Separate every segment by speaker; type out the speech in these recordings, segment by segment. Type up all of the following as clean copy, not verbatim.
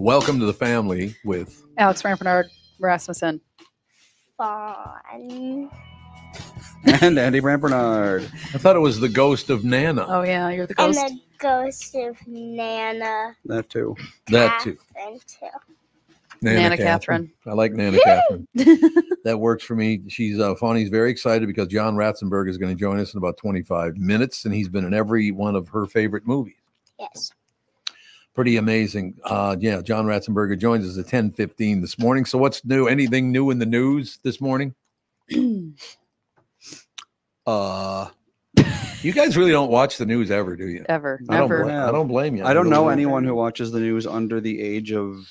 Speaker 1: Welcome to the family with
Speaker 2: Alex Barnard, Rasmussen.
Speaker 3: Fawn.
Speaker 4: And Andy Bernard.
Speaker 1: I thought it was the ghost of Nana.
Speaker 2: Oh, yeah, you're the
Speaker 3: And
Speaker 2: ghost.
Speaker 3: the ghost of Nana.
Speaker 4: That too.
Speaker 1: That too.
Speaker 3: Catherine, too.
Speaker 2: Nana Catherine.
Speaker 1: I like Nana Catherine. That works for me. She's Fawny's very excited because John Ratzenberger is going to join us in about 25 minutes, and he's been in every one of her favorite movies.
Speaker 3: Yes.
Speaker 1: Pretty amazing. Yeah, John Ratzenberger joins us at 10:15 this morning. So what's new? Anything new in the news this morning? You guys really don't watch the news ever, do you?
Speaker 2: Ever.
Speaker 1: I
Speaker 2: Never.
Speaker 1: don't blame you.
Speaker 4: I don't know anyone who watches the news under the age of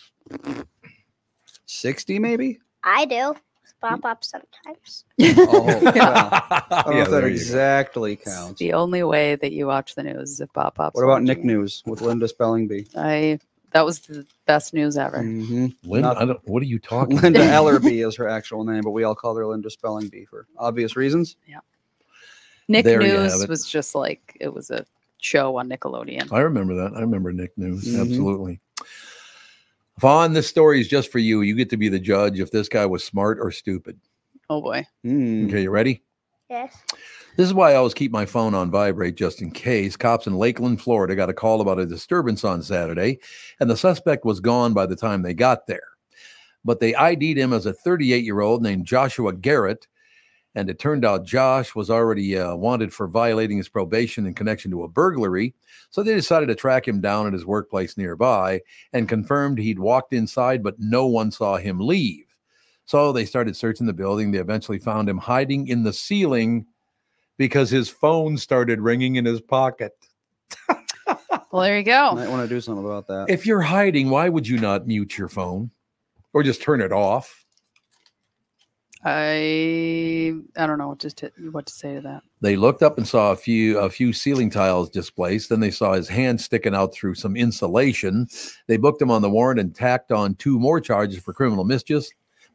Speaker 4: 60, maybe?
Speaker 3: I do. Pop up sometimes.
Speaker 4: Oh, well, I don't know if that
Speaker 1: there you
Speaker 4: exactly
Speaker 2: It's
Speaker 4: counts.
Speaker 2: the only way that you watch the news is if Pop Pop's
Speaker 4: What about
Speaker 2: watching
Speaker 4: Nick
Speaker 2: it.
Speaker 4: News with Linda Spellingby?
Speaker 2: That was the best news ever.
Speaker 4: Mm-hmm.
Speaker 1: Linda, what are you talking
Speaker 4: Linda
Speaker 1: about?
Speaker 4: Ellerby is her actual name, but we all call her Linda Spellingby for obvious reasons.
Speaker 2: Nick
Speaker 1: There you have
Speaker 2: News
Speaker 1: it.
Speaker 2: was just like, it was a show on Nickelodeon.
Speaker 1: I remember that. I remember Nick News.
Speaker 4: Mhm.
Speaker 1: Absolutely. Fawn, this story is just for you. You get to be the judge if this guy was smart or stupid.
Speaker 2: Oh, boy.
Speaker 4: Mm.
Speaker 1: Okay, you ready?
Speaker 3: Yes.
Speaker 1: This is why I always keep my phone on vibrate just in case. Cops in Lakeland, Florida got a call about a disturbance on Saturday, and the suspect was gone by the time they got there. But they ID'd him as a 38-year-old named Joshua Garrett, and it turned out Josh was already wanted for violating his probation in connection to a burglary. So they decided to track him down at his workplace nearby and confirmed he'd walked inside, but no one saw him leave. So they started searching the building. They eventually found him hiding in the ceiling because his phone started ringing in his pocket.
Speaker 2: Well, there you go.
Speaker 4: Might want to do something about that.
Speaker 1: If you're hiding, why would you not mute your phone or just turn it off?
Speaker 2: I don't know what to say to that.
Speaker 1: They looked up and saw a few ceiling tiles displaced. Then they saw his hand sticking out through some insulation. They booked him on the warrant and tacked on 2 more charges for criminal mischief,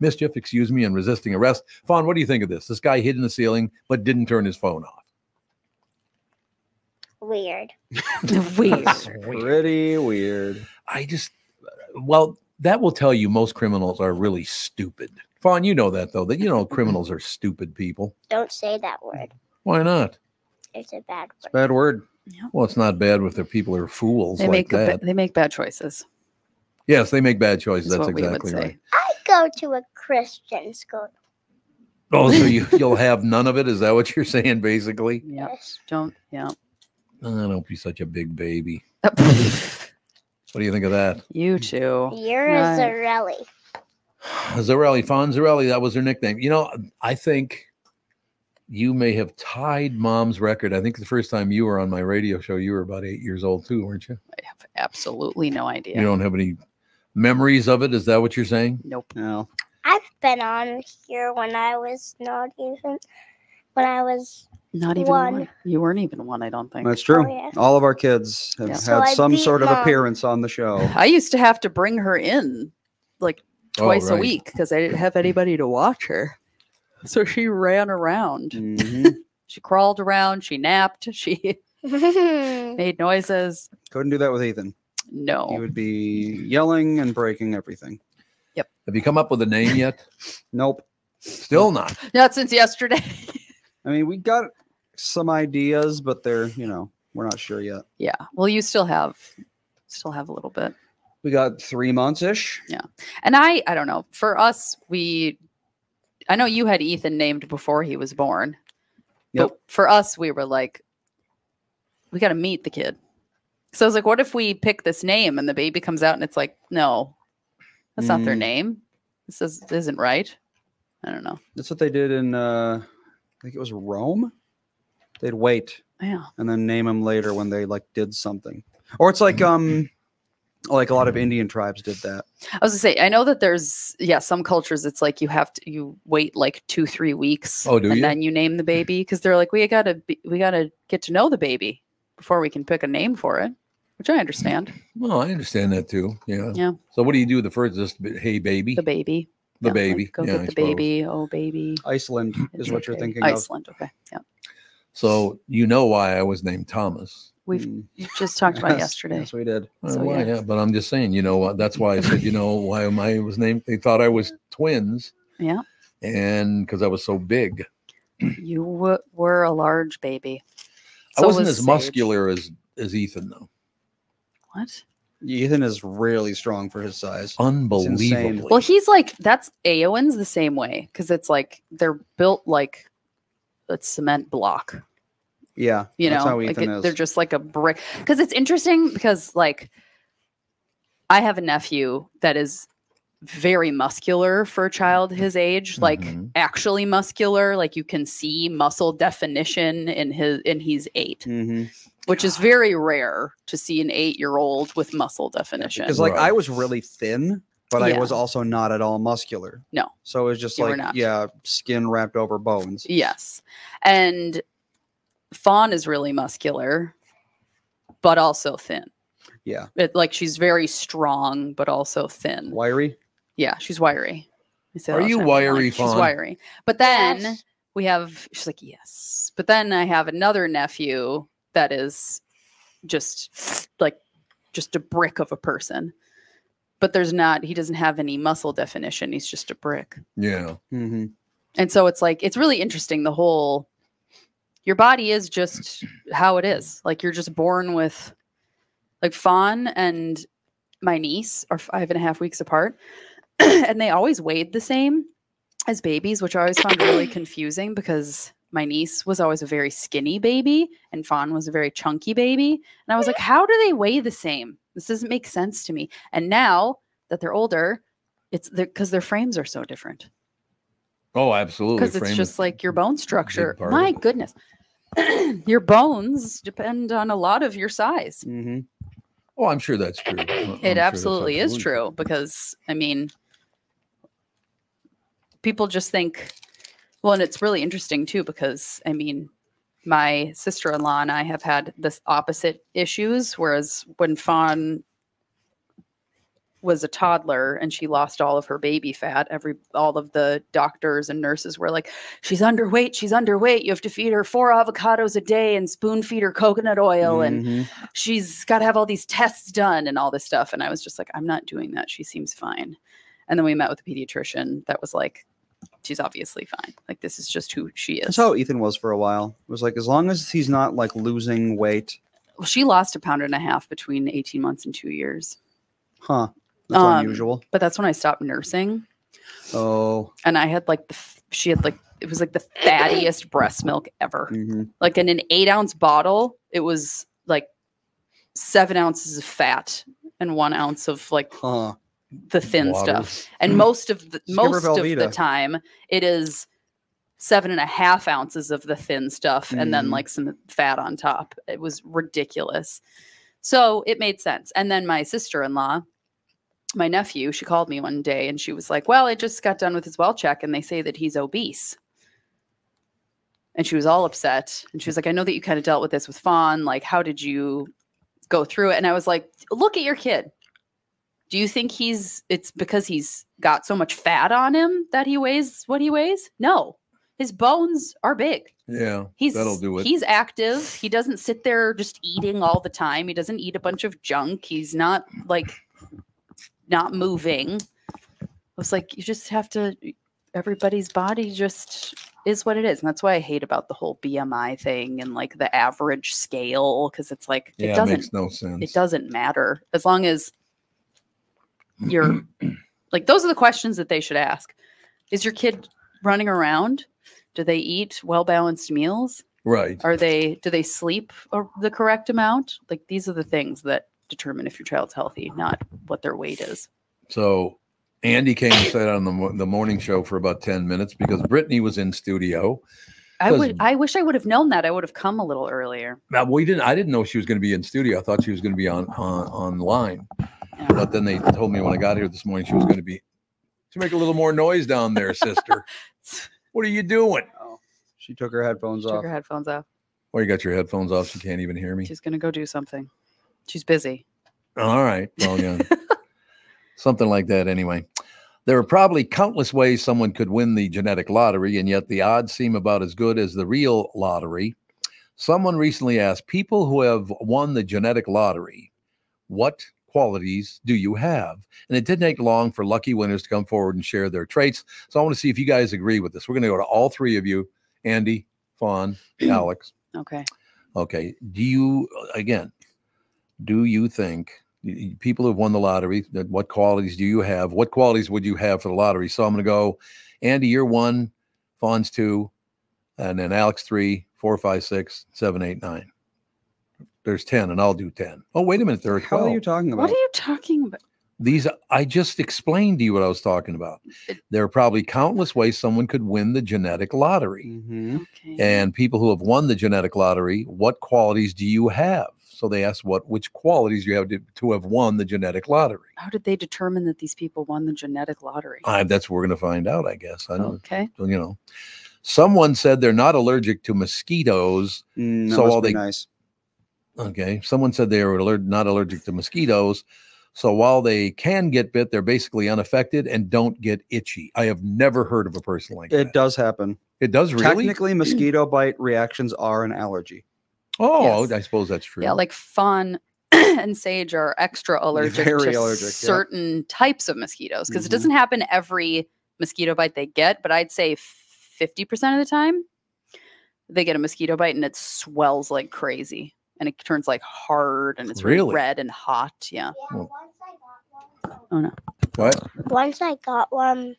Speaker 1: and resisting arrest. Fawn, what do you think of this? This guy hid in the ceiling but didn't turn his phone off.
Speaker 3: Weird.
Speaker 2: Weird.
Speaker 4: Pretty weird.
Speaker 1: Well, that will tell you most criminals are really stupid. Fawn, you know that, though, that criminals are stupid people.
Speaker 3: Don't say that word.
Speaker 1: Why not?
Speaker 3: It's a bad word.
Speaker 4: Bad word.
Speaker 1: Well, it's not bad if the people are fools
Speaker 2: They
Speaker 1: like that.
Speaker 2: they make bad choices.
Speaker 1: Yes, they make bad choices.
Speaker 2: That's
Speaker 1: That's
Speaker 2: what we would
Speaker 1: exactly
Speaker 2: say.
Speaker 1: right.
Speaker 3: I go to a Christian school.
Speaker 1: Oh, so you'll have none of it? Is that what you're saying, basically?
Speaker 2: Yeah.
Speaker 3: Yes.
Speaker 2: Don't
Speaker 1: Don't be such a big baby. What do you think of that?
Speaker 2: You too.
Speaker 3: You're
Speaker 2: Right.
Speaker 3: a Zarelli.
Speaker 1: Zarelli, Fawn Zarelli, that was her nickname. I think you may have tied Mom's record. I think the first time you were on my radio show, you were about 8 years old too, weren't you?
Speaker 2: I have absolutely no idea.
Speaker 1: You don't have any memories of it? Is that what you're saying?
Speaker 2: Nope.
Speaker 4: No.
Speaker 3: I've been on here when I was not
Speaker 2: Not even
Speaker 3: One.
Speaker 2: one. You weren't even one, I don't think.
Speaker 4: That's true.
Speaker 3: Oh, yeah.
Speaker 4: All of our kids have
Speaker 2: Yeah.
Speaker 3: So
Speaker 4: had
Speaker 3: I
Speaker 4: some
Speaker 3: beat
Speaker 4: sort of
Speaker 3: Mom.
Speaker 4: appearance on the show.
Speaker 2: I used to have to bring her in like twice a
Speaker 1: right.
Speaker 2: week because I didn't have anybody to watch her. So she ran around.
Speaker 4: Mhm.
Speaker 2: She crawled around. She napped. She made noises.
Speaker 4: Couldn't do that with Ethan. He
Speaker 2: No.
Speaker 4: would be yelling and breaking everything.
Speaker 1: Have you come up with a name yet?
Speaker 4: Nope.
Speaker 1: Still not.
Speaker 2: Not since yesterday.
Speaker 4: I mean, we got some ideas, but they're, we're not sure yet.
Speaker 2: Yeah. Well, you still have a little bit.
Speaker 4: We got 3 months-ish.
Speaker 2: And I don't know. For us, I know you had Ethan named before he was born.
Speaker 4: Yep.
Speaker 2: But for us, we were like, we got to meet the kid. So I was like, what if we pick this name and the baby comes out and it's like, no, that's not their name. This isn't right. I don't know.
Speaker 4: That's what they did in, I think it was Rome. They'd wait
Speaker 2: Yeah.
Speaker 4: and then name them later when they did something. Or it's like a lot of Indian tribes did that.
Speaker 2: I was gonna say, I know that there's some cultures it's like you wait like 2-3 weeks.
Speaker 1: Oh, do
Speaker 2: and
Speaker 1: you?
Speaker 2: then you name the baby because they're like we gotta get to know the baby before we can pick a name for it, which I understand.
Speaker 1: Well, I understand that too. Yeah.
Speaker 2: Yeah.
Speaker 1: So what do you do the first? Just hey, baby.
Speaker 2: The baby.
Speaker 1: The
Speaker 2: Yeah,
Speaker 1: baby.
Speaker 2: like, go
Speaker 1: Yeah,
Speaker 2: get
Speaker 1: I
Speaker 2: the
Speaker 1: suppose.
Speaker 2: baby. Oh, baby.
Speaker 4: Iceland
Speaker 2: It's
Speaker 4: is what you're
Speaker 2: okay.
Speaker 4: thinking of.
Speaker 2: Iceland. Okay. Yeah.
Speaker 1: So you know why I was named Thomas.
Speaker 2: You just talked about it yesterday.
Speaker 4: Yes, we did.
Speaker 2: So,
Speaker 1: Why,
Speaker 2: yeah.
Speaker 1: but I'm just saying, you know what? That's why I said, you know, why I was named. They thought I was twins.
Speaker 2: Yeah.
Speaker 1: And because I was so big.
Speaker 2: You were a large baby.
Speaker 1: I wasn't as
Speaker 2: Sage.
Speaker 1: muscular as Ethan, though.
Speaker 2: What?
Speaker 4: Ethan is really strong for his size.
Speaker 1: Unbelievably.
Speaker 2: Well, he's like, that's Aowen's the same way, because it's like they're built like a cement block.
Speaker 4: Yeah,
Speaker 2: You
Speaker 4: that's
Speaker 2: know,
Speaker 4: how Ethan is.
Speaker 2: they're just like a brick. Because it's interesting because like I have a nephew that is very muscular for a child his age, like actually muscular, like you can see muscle definition in he's 8, which is very rare to see an 8-year-old with muscle definition.
Speaker 4: Because like I was really thin, but I
Speaker 2: Yeah.
Speaker 4: was also not at all muscular.
Speaker 2: No.
Speaker 4: So it was just
Speaker 2: You were
Speaker 4: like,
Speaker 2: not.
Speaker 4: yeah, skin wrapped over bones.
Speaker 2: Yes. And Fawn is really muscular, but also thin.
Speaker 4: Yeah.
Speaker 2: Like she's very strong, but also thin.
Speaker 4: Wiry?
Speaker 2: Yeah, she's wiry. I say that
Speaker 1: Are
Speaker 2: all the
Speaker 1: you
Speaker 2: time.
Speaker 1: wiry,
Speaker 2: She's
Speaker 1: Fawn?
Speaker 2: wiry. But then
Speaker 3: Yes.
Speaker 2: we have, she's like, yes. But then I have another nephew that is just a brick of a person. But he doesn't have any muscle definition. He's just a brick.
Speaker 1: Yeah.
Speaker 4: Mm-hmm.
Speaker 2: And so it's like, it's really interesting. Your body is just how it is. Like you're just born with, like Fawn and my niece are 5.5 weeks apart. And they always weighed the same as babies, which I always found really confusing because my niece was always a very skinny baby and Fawn was a very chunky baby. And I was like, how do they weigh the same? This doesn't make sense to me. And now that they're older, it's because their frames are so different.
Speaker 1: Oh, absolutely.
Speaker 2: Because it's
Speaker 1: Frame
Speaker 2: just
Speaker 1: is
Speaker 2: like your bone
Speaker 1: a big
Speaker 2: structure.
Speaker 1: part of
Speaker 2: My
Speaker 1: it.
Speaker 2: goodness. Your bones depend on a lot of your size.
Speaker 4: Mm-hmm.
Speaker 1: Oh, I'm sure that's true. I'm sure
Speaker 2: It
Speaker 1: that's
Speaker 2: absolutely is
Speaker 1: absolutely
Speaker 2: true because, I mean, people just think, well, and it's really interesting too because, I mean, my sister-in-law and I have had this opposite issues, whereas when Fawn was a toddler and she lost all of her baby fat, all of the doctors and nurses were like, she's underweight, you have to feed her 4 avocados a day and spoon feed her coconut oil and she's got to have all these tests done and all this stuff. And I was just like, I'm not doing that, she seems fine. And then we met with a pediatrician that was like, she's obviously fine, like this is just who she is.
Speaker 4: That's how Ethan was for a while. It was like, as long as he's not like losing weight.
Speaker 2: Well, she lost 1.5 pounds between 18 months and 2 years.
Speaker 4: Huh. That's unusual.
Speaker 2: But that's when I stopped nursing.
Speaker 4: Oh.
Speaker 2: And I had like it was like the fattiest breast milk ever. Like in an 8-ounce bottle, it was like 7 ounces of fat and 1 ounce of like the thin
Speaker 1: Water.
Speaker 2: stuff. And most of the
Speaker 4: Velveeta.
Speaker 2: time, it is 7.5 ounces of the thin stuff and then like some fat on top. It was ridiculous. So it made sense. And then my sister-in-law, my nephew, she called me one day and she was like, well, I just got done with his well check and they say that he's obese. And she was all upset. And she was like, I know that you kind of dealt with this with Fawn. Like, how did you go through it? And I was like, look at your kid. Do you think it's because he's got so much fat on him that he weighs what he weighs? No, his bones are big.
Speaker 1: Yeah, that'll do it.
Speaker 2: He's active. He doesn't sit there just eating all the time. He doesn't eat a bunch of junk. He's not like not moving. I was like, you just have to, everybody's body just is what it is. And that's why I hate about the whole BMI thing and like the average scale. Cause it's like,
Speaker 1: Yeah,
Speaker 2: it
Speaker 1: makes no sense.
Speaker 2: It doesn't matter as long as you're like, those are the questions that they should ask. Is your kid running around? Do they eat well-balanced meals?
Speaker 1: Right.
Speaker 2: Do they sleep the correct amount? Like these are the things that determine if your child's healthy, not what their weight is.
Speaker 1: So Andy came and sat on the morning show for about 10 minutes because Brittany was in studio.
Speaker 2: I wish I would have known that. I would have come a little earlier.
Speaker 1: Now I didn't know she was going to be in studio. I thought she was going to be online.
Speaker 2: Yeah.
Speaker 1: But then they told me when I got here this morning she was going to be. To make a little more noise down there, sister. What are you doing?
Speaker 4: Oh, she took her headphones
Speaker 2: Took
Speaker 4: off.
Speaker 2: her headphones off.
Speaker 1: Oh, you got your headphones off. She can't even hear me.
Speaker 2: She's gonna go do something. She's busy.
Speaker 1: All right. Well, yeah. Something like that anyway. There are probably countless ways someone could win the genetic lottery, and yet the odds seem about as good as the real lottery. Someone recently asked, people who have won the genetic lottery, what qualities do you have? And it didn't take long for lucky winners to come forward and share their traits. So I want to see if you guys agree with this. We're going to go to all three of you, Andy, Fawn, Alex.
Speaker 2: Okay.
Speaker 1: Okay. Do you think people who've won the lottery, what qualities do you have? What qualities would you have for the lottery? So I'm going to go, Andy, you're 1, Fawn's 2, and then Alex 3, 4, 5, 6, 7, 8, 9. There's 10, and I'll do 10. Oh, wait a minute. There are 12.
Speaker 4: How are you talking about?
Speaker 2: What are you talking about?
Speaker 1: These, I just explained to you what I was talking about. There are probably countless ways someone could win the genetic lottery.
Speaker 2: Okay.
Speaker 1: And people who have won the genetic lottery, what qualities do you have? So they asked which qualities you have to have won the genetic lottery.
Speaker 2: How did they determine that these people won the genetic lottery?
Speaker 1: That's what we're going to find out, I guess. I don't,
Speaker 2: Okay.
Speaker 1: you know. Someone said they're not allergic to mosquitoes.
Speaker 4: So all nice.
Speaker 1: Okay. Someone said they were not allergic to mosquitoes. So while they can get bit, they're basically unaffected and don't get itchy. I have never heard of a person like that.
Speaker 4: It does happen.
Speaker 1: It does really?
Speaker 4: Technically, mosquito bite reactions are an allergy.
Speaker 1: Oh,
Speaker 2: Yes.
Speaker 1: I suppose that's true.
Speaker 2: Yeah, like Fawn and Sage are extra allergic
Speaker 4: Very
Speaker 2: to
Speaker 4: allergic, yeah.
Speaker 2: certain types of mosquitoes because
Speaker 4: Mhm.
Speaker 2: it doesn't happen every mosquito bite they get, but I'd say 50% of the time they get a mosquito bite and it swells like crazy and it turns like hard and it's really
Speaker 1: Really?
Speaker 2: red and hot. Yeah.
Speaker 1: Well-
Speaker 3: Once I got one.
Speaker 2: Oh no.
Speaker 1: What?
Speaker 3: Once I got one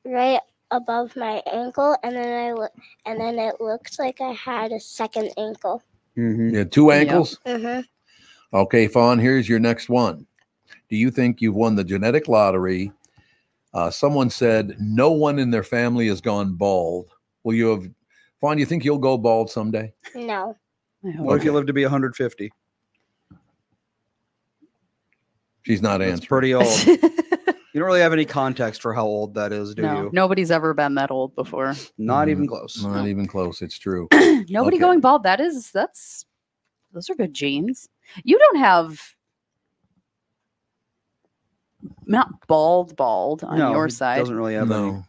Speaker 3: right above my ankle, and then it looks like I had a second ankle.
Speaker 4: Mm-hmm.
Speaker 1: Yeah, 2 ankles?
Speaker 3: Mm-hmm.
Speaker 1: Okay, Fawn, here's your next one. Do you think you've won the genetic lottery? Someone said no one in their family has gone bald. Will you have, Fawn, do you think you'll go bald someday?
Speaker 3: No.
Speaker 2: I hope
Speaker 4: What if you
Speaker 1: Okay.
Speaker 4: live to be 150?
Speaker 1: She's not
Speaker 4: That's
Speaker 1: answering.
Speaker 4: pretty old. You don't really have any context for how old that is, do
Speaker 2: no,
Speaker 4: you?
Speaker 2: nobody's ever been that old before.
Speaker 4: Not even close.
Speaker 1: Not even close. It's true.
Speaker 2: Nobody
Speaker 1: Okay.
Speaker 2: going bald. Those are good genes. You don't have not bald on
Speaker 4: No,
Speaker 2: your
Speaker 4: he
Speaker 2: side.
Speaker 4: doesn't really have any.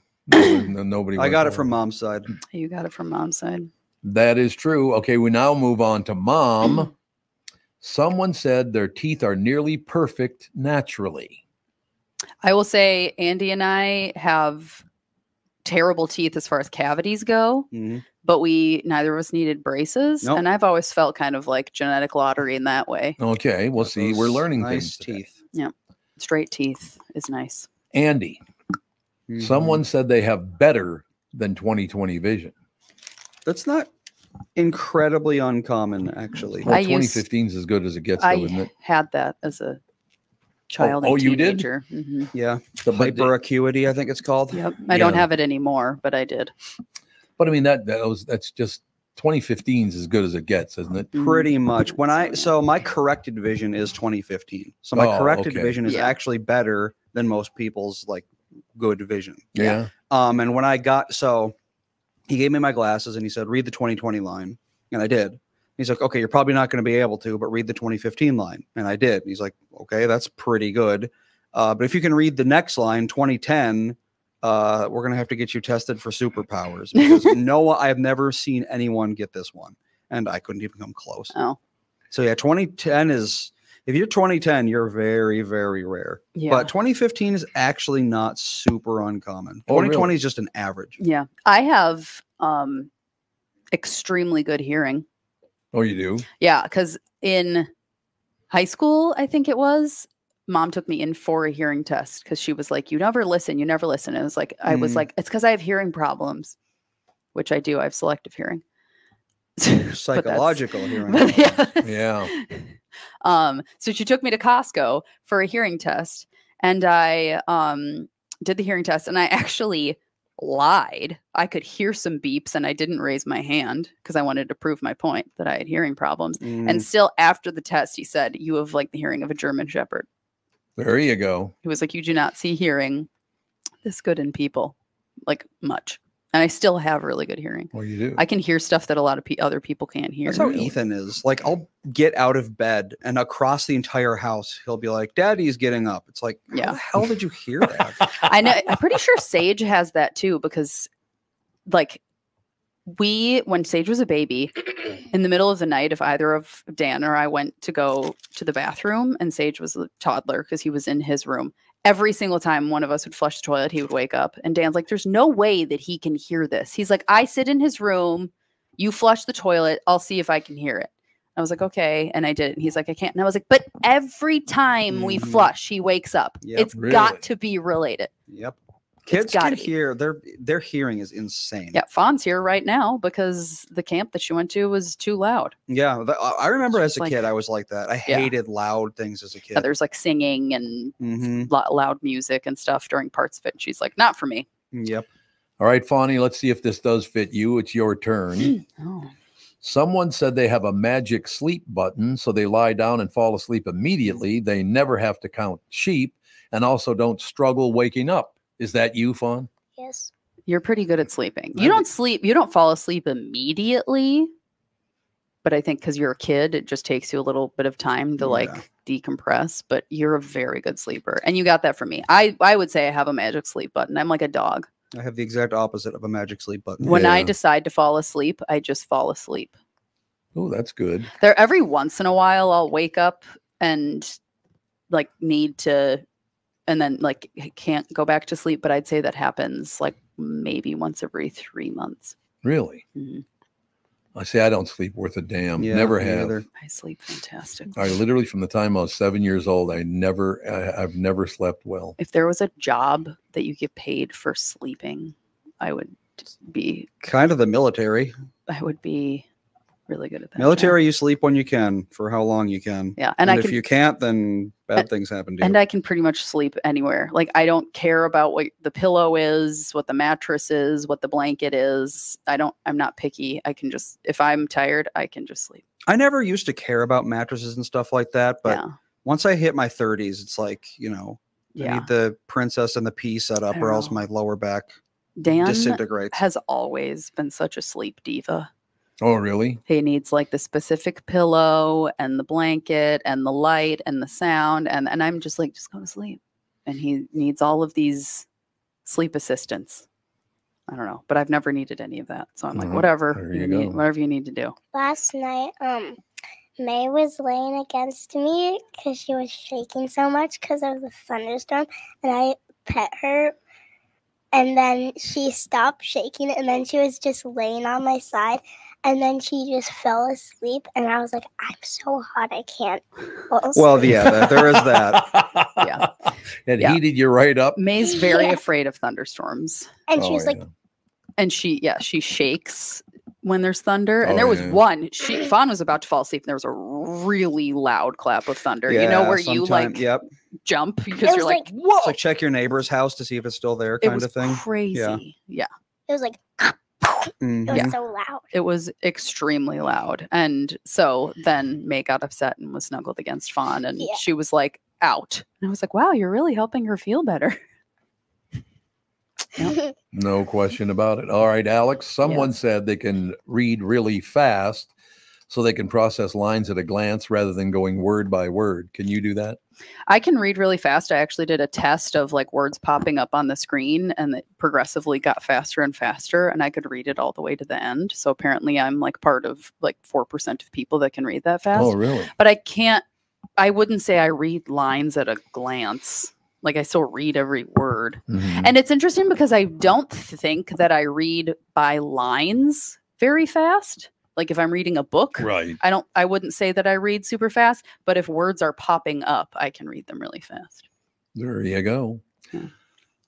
Speaker 1: No, nobody.
Speaker 4: I
Speaker 1: went
Speaker 4: got it
Speaker 1: bald.
Speaker 4: from mom's side.
Speaker 2: You got it from mom's side.
Speaker 1: That is true. Okay, we now move on to mom. Someone said their teeth are nearly perfect naturally.
Speaker 2: I will say Andy and I have terrible teeth as far as cavities go,
Speaker 4: Mhm.
Speaker 2: but neither of us needed braces.
Speaker 4: Nope.
Speaker 2: And I've always felt kind of like genetic lottery in that way.
Speaker 1: Okay, we'll
Speaker 4: Got
Speaker 1: see.
Speaker 4: those
Speaker 1: We're learning
Speaker 4: nice
Speaker 1: things today.
Speaker 4: teeth.
Speaker 2: Straight teeth is nice.
Speaker 1: Andy,
Speaker 4: Mhm.
Speaker 1: someone said they have better than 20/20 vision.
Speaker 4: That's not incredibly uncommon, actually.
Speaker 1: Well,
Speaker 2: I used-
Speaker 1: 2015 is as good as it gets, though,
Speaker 2: I
Speaker 1: isn't it?
Speaker 2: had that as a child
Speaker 1: oh,
Speaker 2: and
Speaker 1: you did?
Speaker 2: teenager. Mhm.
Speaker 4: Yeah,
Speaker 1: But
Speaker 4: hyper acuity, I think it's called.
Speaker 2: Yep. I don't
Speaker 1: Yeah.
Speaker 2: have it anymore, but I did.
Speaker 1: But I mean, that's just 2015 is as good as it gets, isn't it?
Speaker 4: Pretty much. So my corrected vision is 2015. So my
Speaker 1: Oh,
Speaker 4: corrected
Speaker 1: okay.
Speaker 4: vision is
Speaker 2: Yeah.
Speaker 4: actually better than most people's like good vision.
Speaker 1: Yeah.
Speaker 4: And when he gave me my glasses and he said, read the 2020 line. And I did. He's like, okay, you're probably not going to be able to, but read the 2015 line. And I did. He's like, okay, that's pretty good. But if you can read the next line, 2010, we're going to have to get you tested for superpowers because I have never seen anyone get this one. And I couldn't even come close.
Speaker 2: Oh,
Speaker 4: So yeah, 2010 if you're 2010, you're very, very rare.
Speaker 2: yeah.
Speaker 4: But 2015 is actually not super uncommon.
Speaker 1: Oh,
Speaker 4: 2020
Speaker 1: really?
Speaker 4: is just an average.
Speaker 2: Yeah. I have extremely good hearing.
Speaker 1: Oh, you do?
Speaker 2: Yeah, because in high school, I think it was, mom took me in for a hearing test because she was like, you never listen. And it was like, I was
Speaker 4: Mm.
Speaker 2: like, it's because I have hearing problems, which I do. I have selective hearing. But that's-
Speaker 4: Psychological hearing.
Speaker 2: but yeah.
Speaker 1: Yeah.
Speaker 2: So she took me to Costco for a hearing test, and I did the hearing test, and I actually lied. I could hear some beeps, and I didn't raise my hand because I wanted to prove my point that I had hearing problems.
Speaker 4: Mm.
Speaker 2: And still, after the test, he said, "You have like the hearing of a German Shepherd."
Speaker 1: There you go.
Speaker 2: He was like, "You do not see hearing this good in people, like much." And I still have really good hearing.
Speaker 1: Well, you do.
Speaker 2: I can hear stuff that a lot of other people can't hear.
Speaker 4: That's how
Speaker 1: Really?
Speaker 4: Ethan is. Like, I'll get out of bed and across the entire house, he'll be like, Daddy's getting up. It's like, how
Speaker 2: Yeah.
Speaker 4: the hell did you hear that?
Speaker 2: I know. I'm pretty sure Sage has that too, because like when Sage was a baby, in the middle of the night, if either of Dan or I went to go to the bathroom and Sage was a toddler because he was in his room, every single time one of us would flush the toilet, he would wake up. And Dan's like, there's no way that he can hear this. He's like, I sit in his room, you flush the toilet, I'll see if I can hear it. I was like, okay. And I did it. And he's like, I can't. And I was like, but every time we flush, he wakes up.
Speaker 4: Yep,
Speaker 2: It's got to be related.
Speaker 4: Yep. Kids can
Speaker 2: gotta be.
Speaker 4: hear. Their hearing is insane.
Speaker 2: Yeah, Fawn's here right now because the camp that she went to was too loud.
Speaker 4: Yeah, I remember as a
Speaker 2: like-
Speaker 4: kid, I was like that. I hated loud things as a kid.
Speaker 2: Yeah, there's like singing and
Speaker 4: Mhm.
Speaker 2: loud music and stuff during parts of it. And she's like, not for me.
Speaker 4: Yep.
Speaker 1: All right, Fawny, let's see if this does fit you. It's your turn.
Speaker 2: Oh.
Speaker 1: Someone said they have a magic sleep button, so they lie down and fall asleep immediately. They never have to count sheep and also don't struggle waking up. Is that you, Fawn?
Speaker 3: Yes.
Speaker 2: You're pretty good at sleeping. You don't fall asleep immediately. But I think because you're a kid, it just takes you a little bit of time to like decompress. But you're a very good sleeper. And you got that from me. I would say I have a magic sleep button. I'm like a dog.
Speaker 4: I have the exact opposite of a magic sleep button.
Speaker 2: When I decide to fall asleep, I just fall asleep.
Speaker 1: Oh, that's good.
Speaker 2: There, every once in a while, I'll wake up and like need to, and then like can't go back to sleep. But I'd say that happens like maybe once every 3 months.
Speaker 1: Really?
Speaker 2: Mhm.
Speaker 1: I say I don't sleep worth a damn.
Speaker 4: Yeah,
Speaker 1: Never
Speaker 4: me
Speaker 1: have.
Speaker 4: either.
Speaker 2: I sleep fantastic.
Speaker 1: I literally, from the time I was 7 years old, I've never slept well.
Speaker 2: If there was a job that you get paid for sleeping, I would be
Speaker 4: Kind of the military.
Speaker 2: really good at that.
Speaker 4: Military,
Speaker 2: job.
Speaker 4: you sleep when you can for how long you can.
Speaker 2: Yeah,
Speaker 4: And,
Speaker 2: and
Speaker 4: if you can't, then bad things happen to you.
Speaker 2: And I can pretty much sleep anywhere. Like I don't care about what the pillow is, what the mattress is, what the blanket is. I'm not picky. I can just, if I'm tired, I can just sleep.
Speaker 4: I never used to care about mattresses and stuff like that, but
Speaker 2: Yeah.
Speaker 4: once I hit my 30s, it's like, I
Speaker 2: Yeah.
Speaker 4: need the princess and the pea set up,
Speaker 2: I
Speaker 4: or
Speaker 2: don't
Speaker 4: else
Speaker 2: know.
Speaker 4: my lower back
Speaker 2: Dan
Speaker 4: disintegrates.
Speaker 2: has always been such a sleep diva.
Speaker 1: Oh, really?
Speaker 2: He needs like the specific pillow and the blanket and the light and the sound. And I'm just like, just go to sleep. And he needs all of these sleep assistants. I don't know, but I've never needed any of that. So I'm like,
Speaker 1: Mhm.
Speaker 2: whatever
Speaker 1: There
Speaker 2: you
Speaker 1: you
Speaker 2: need,
Speaker 1: go.
Speaker 2: whatever you need to do.
Speaker 3: Last night, May was laying against me because she was shaking so much because of the thunderstorm, and I pet her, and then she stopped shaking, and then she was just laying on my side, and then she just fell asleep, and I was like, I'm so hot, I can't fall asleep.
Speaker 4: Well, yeah, there is that.
Speaker 2: Yeah.
Speaker 1: It
Speaker 2: Yeah.
Speaker 1: heated you right up.
Speaker 2: May's very
Speaker 3: Yeah.
Speaker 2: afraid of thunderstorms.
Speaker 3: And she
Speaker 1: Oh,
Speaker 3: was like,
Speaker 1: yeah.
Speaker 2: And she shakes when there's thunder. And
Speaker 1: Oh,
Speaker 2: there was
Speaker 1: yeah.
Speaker 2: one, Fawn was about to fall asleep and there was a really loud clap of thunder. You know,
Speaker 4: Yeah,
Speaker 2: where you
Speaker 4: sometime-
Speaker 2: like
Speaker 4: Yep.
Speaker 2: jump because
Speaker 3: It
Speaker 2: you're
Speaker 3: was
Speaker 2: like,
Speaker 3: like-
Speaker 2: whoa.
Speaker 4: It's like check your neighbor's house to see if it's still there,
Speaker 2: It
Speaker 4: kind
Speaker 2: was
Speaker 4: of thing.
Speaker 2: crazy. Yeah.
Speaker 3: it was like,
Speaker 4: Mhm.
Speaker 3: it was
Speaker 2: Yeah.
Speaker 3: so loud.
Speaker 2: It was extremely loud. And so then May got upset and was snuggled against Fawn and
Speaker 3: Yeah.
Speaker 2: she was like out. And I was like, wow, you're really helping her feel better. Yep.
Speaker 1: No question about it. All right, Alex. Someone said they can read really fast so they can process lines at a glance rather than going word by word. Can you do that?
Speaker 2: I can read really fast. I actually did a test of like words popping up on the screen and it progressively got faster and faster and I could read it all the way to the end. So apparently I'm like part of like 4% of people that can read that fast.
Speaker 1: Oh, really?
Speaker 2: But I wouldn't say I read lines at a glance. Like I still read every word.
Speaker 1: Mhm.
Speaker 2: And it's interesting because I don't think that I read by lines very fast. Like if I'm reading a book,
Speaker 1: Right.
Speaker 2: I wouldn't say that I read super fast, but if words are popping up, I can read them really fast.
Speaker 1: There you go.
Speaker 2: Yeah.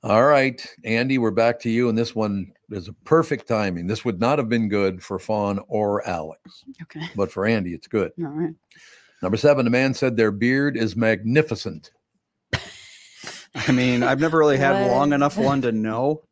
Speaker 1: All right, Andy, we're back to you. And this one is a perfect timing. This would not have been good for Fawn or Alex,
Speaker 2: Okay.
Speaker 1: but for Andy, it's good.
Speaker 2: All right.
Speaker 1: Number 7, a man said their beard is magnificent.
Speaker 4: I mean, I've never really had
Speaker 2: What?
Speaker 4: long enough one to know.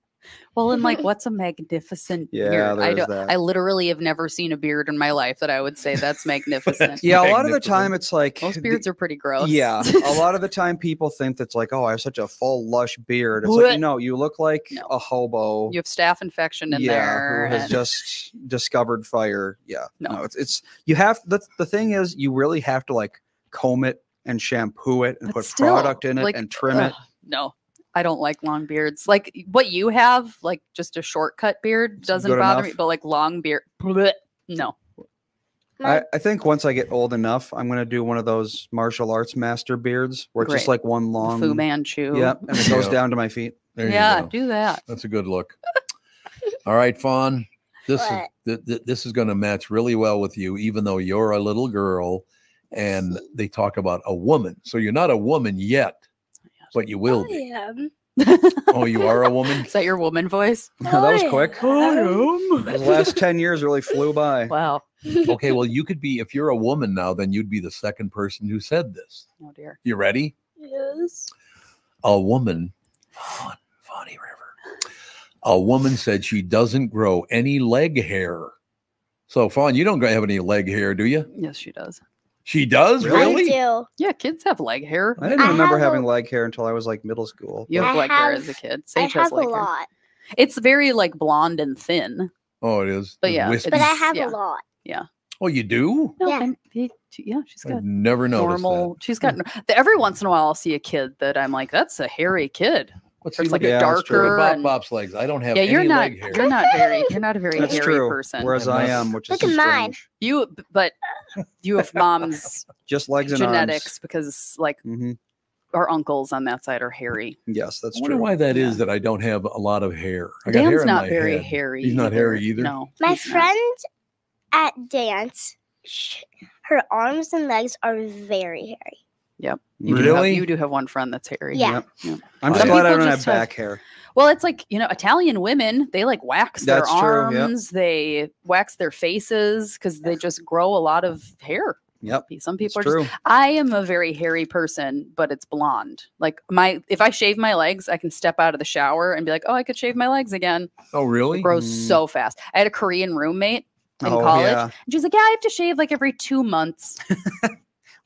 Speaker 2: Well, and like, what's a magnificent
Speaker 4: Yeah,
Speaker 2: beard?
Speaker 4: there is that.
Speaker 2: I literally have never seen a beard in my life that I would say that's magnificent.
Speaker 4: Yeah, a lot of the
Speaker 1: Magnificent.
Speaker 4: time it's like
Speaker 2: Most beards are pretty gross.
Speaker 4: Yeah, a lot of the time people think that's like, oh, I have such a full lush beard. It's like, no, you look like
Speaker 2: No.
Speaker 4: a hobo.
Speaker 2: You have staph infection in there.
Speaker 4: who has
Speaker 2: and-
Speaker 4: just discovered fire. Yeah,
Speaker 2: No.
Speaker 4: it's you have. That's the thing is, you really have to like comb it and shampoo it and
Speaker 2: But
Speaker 4: put
Speaker 2: still,
Speaker 4: product in it
Speaker 2: like,
Speaker 4: and trim it.
Speaker 2: ugh, No. I don't like long beards. Like what you have, like just a shortcut beard doesn't
Speaker 4: good
Speaker 2: bother
Speaker 4: enough.
Speaker 2: me, but like long beard, bleh, no.
Speaker 4: I think once I get old enough, I'm gonna do one of those martial arts master beards where it's just
Speaker 2: Great.
Speaker 4: like one long.
Speaker 2: Fu Manchu.
Speaker 4: Yep, and it goes
Speaker 1: Yeah.
Speaker 4: down to my feet.
Speaker 1: There you
Speaker 2: Yeah,
Speaker 1: go.
Speaker 2: do that.
Speaker 1: That's a good look. All right, Fawn. This
Speaker 3: What?
Speaker 1: this is going to match really well with you, even though you're a little girl, and they talk about a woman. So you're not a woman yet, but you will be.
Speaker 3: am.
Speaker 1: Oh, you are a woman.
Speaker 2: Is that your woman voice?
Speaker 4: that was quick.
Speaker 2: am.
Speaker 4: The last 10 years really flew by.
Speaker 2: Wow.
Speaker 1: Okay, well, you could be, if you're a woman now, then you'd be the second person who said this.
Speaker 2: Oh dear.
Speaker 1: You ready?
Speaker 3: Yes.
Speaker 1: A woman, Fawny River. A woman said she doesn't grow any leg hair. So, Fawn, you don't have any leg hair, do you?
Speaker 2: Yes, she does.
Speaker 1: She does, really?
Speaker 3: I do.
Speaker 2: Yeah, kids have leg hair.
Speaker 4: I didn't
Speaker 3: I
Speaker 4: remember
Speaker 3: have
Speaker 4: having
Speaker 3: a-
Speaker 4: leg hair until I was like middle school.
Speaker 2: You have
Speaker 3: I
Speaker 2: leg hair
Speaker 3: have-
Speaker 2: as a kid.
Speaker 3: I
Speaker 2: Sage has
Speaker 3: have a
Speaker 2: leg hair.
Speaker 3: lot.
Speaker 2: It's very like blonde and thin.
Speaker 1: Oh, it is.
Speaker 2: But yeah,
Speaker 1: Wispy.
Speaker 3: But I have
Speaker 2: Yeah.
Speaker 3: a lot.
Speaker 1: Oh, you do?
Speaker 2: No,
Speaker 3: Yeah.
Speaker 2: yeah, she's got
Speaker 1: I've never noticed
Speaker 2: normal. She's got every once in a while I'll see a kid that I'm like, that's a hairy kid.
Speaker 1: that. Let's
Speaker 2: Or it's like
Speaker 4: Yeah,
Speaker 2: a
Speaker 4: that's true.
Speaker 2: darker.
Speaker 1: Bob
Speaker 2: and-
Speaker 1: Bob's legs. I don't have
Speaker 2: yeah,
Speaker 1: any
Speaker 2: you're not.
Speaker 1: leg hair.
Speaker 2: You're not very. You're not a very
Speaker 4: That's
Speaker 2: hairy
Speaker 4: true.
Speaker 2: person.
Speaker 4: Whereas I am, which is
Speaker 3: Look at mine.
Speaker 4: strange.
Speaker 2: But you have mom's
Speaker 4: Just legs and
Speaker 2: genetics because like
Speaker 4: arms.
Speaker 2: our uncles on that side are hairy.
Speaker 4: Yes, that's
Speaker 1: I wonder
Speaker 4: true.
Speaker 1: why that is
Speaker 2: Yeah.
Speaker 1: that I don't have a lot of hair. I got hair
Speaker 2: Dan's
Speaker 1: in
Speaker 2: not
Speaker 1: my
Speaker 2: very
Speaker 1: head.
Speaker 2: hairy.
Speaker 1: He's not hairy either?
Speaker 2: No.
Speaker 3: My
Speaker 2: he's not.
Speaker 3: friend at dance, her arms and legs are very hairy.
Speaker 2: You
Speaker 1: Really?
Speaker 2: you do have one friend that's hairy.
Speaker 3: Yeah.
Speaker 4: Yep. I'm just
Speaker 1: Some
Speaker 4: glad I
Speaker 2: people
Speaker 4: don't have
Speaker 2: just have-
Speaker 4: back hair.
Speaker 2: Well, it's like, Italian women, they like wax their
Speaker 4: That's true, yep.
Speaker 2: arms, they wax their faces because they just grow a lot of hair.
Speaker 4: Yep.
Speaker 2: Some
Speaker 4: It's
Speaker 2: people are
Speaker 4: true.
Speaker 2: just, I am a very hairy person, but it's blonde. Like if I shave my legs, I can step out of the shower and be like, oh, I could shave my legs again.
Speaker 1: Oh, really?
Speaker 2: It grows
Speaker 4: Mm.
Speaker 2: so fast. I had a Korean roommate in
Speaker 4: Oh,
Speaker 2: college.
Speaker 4: yeah.
Speaker 2: And she's like, yeah, I have to shave like every 2 months.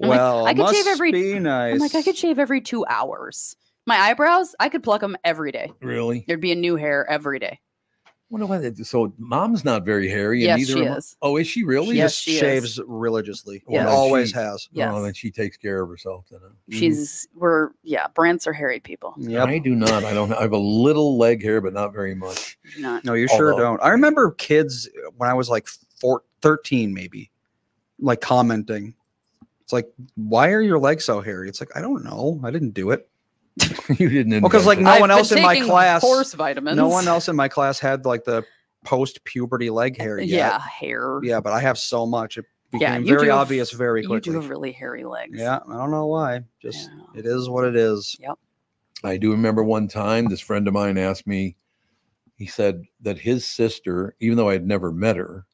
Speaker 2: I'm like,
Speaker 4: Well,
Speaker 2: I could
Speaker 4: must
Speaker 2: shave every-
Speaker 4: be nice.
Speaker 2: I'm like, I could shave every 2 hours. My eyebrows, I could pluck them every day.
Speaker 1: Really?
Speaker 2: There'd be a new hair every day.
Speaker 1: Wonder why that. So, mom's not very hairy. And
Speaker 2: Yes,
Speaker 1: neither
Speaker 2: she
Speaker 1: am I.
Speaker 2: is.
Speaker 1: Oh, is she really?
Speaker 4: She
Speaker 2: Yes,
Speaker 4: just
Speaker 2: she is.
Speaker 4: shaves religiously.
Speaker 2: Yes.
Speaker 4: And
Speaker 1: Well,
Speaker 4: always
Speaker 1: she-
Speaker 4: has.
Speaker 2: Yes.
Speaker 1: Oh, then she takes care of herself. Then.
Speaker 2: Brants are hairy people.
Speaker 4: Yep.
Speaker 1: I do not. I don't. I have a little leg hair, but not very much.
Speaker 2: Not.
Speaker 4: No, you sure
Speaker 1: Although-
Speaker 4: don't. I remember kids when I was like 13, maybe, like commenting. It's like, why are your legs so hairy? It's like, I don't know. I didn't do it.
Speaker 1: You didn't.
Speaker 4: Well, 'cause, like,
Speaker 1: invent
Speaker 4: no one
Speaker 2: I've been
Speaker 4: else in my
Speaker 2: taking
Speaker 4: class-
Speaker 2: Horse vitamins.
Speaker 4: No one else in my class had like the post-puberty leg hair yet.
Speaker 2: Yeah, hair.
Speaker 4: Yeah, but I have so much. It
Speaker 2: Yeah,
Speaker 4: became
Speaker 2: you
Speaker 4: very
Speaker 2: do have-
Speaker 4: obvious very
Speaker 2: You
Speaker 4: quickly.
Speaker 2: do have really hairy legs.
Speaker 4: Yeah, I don't know why. Just
Speaker 2: Yeah.
Speaker 4: it is what it is.
Speaker 1: I do remember one time this friend of mine asked me, he said that his sister, even though I had never met her,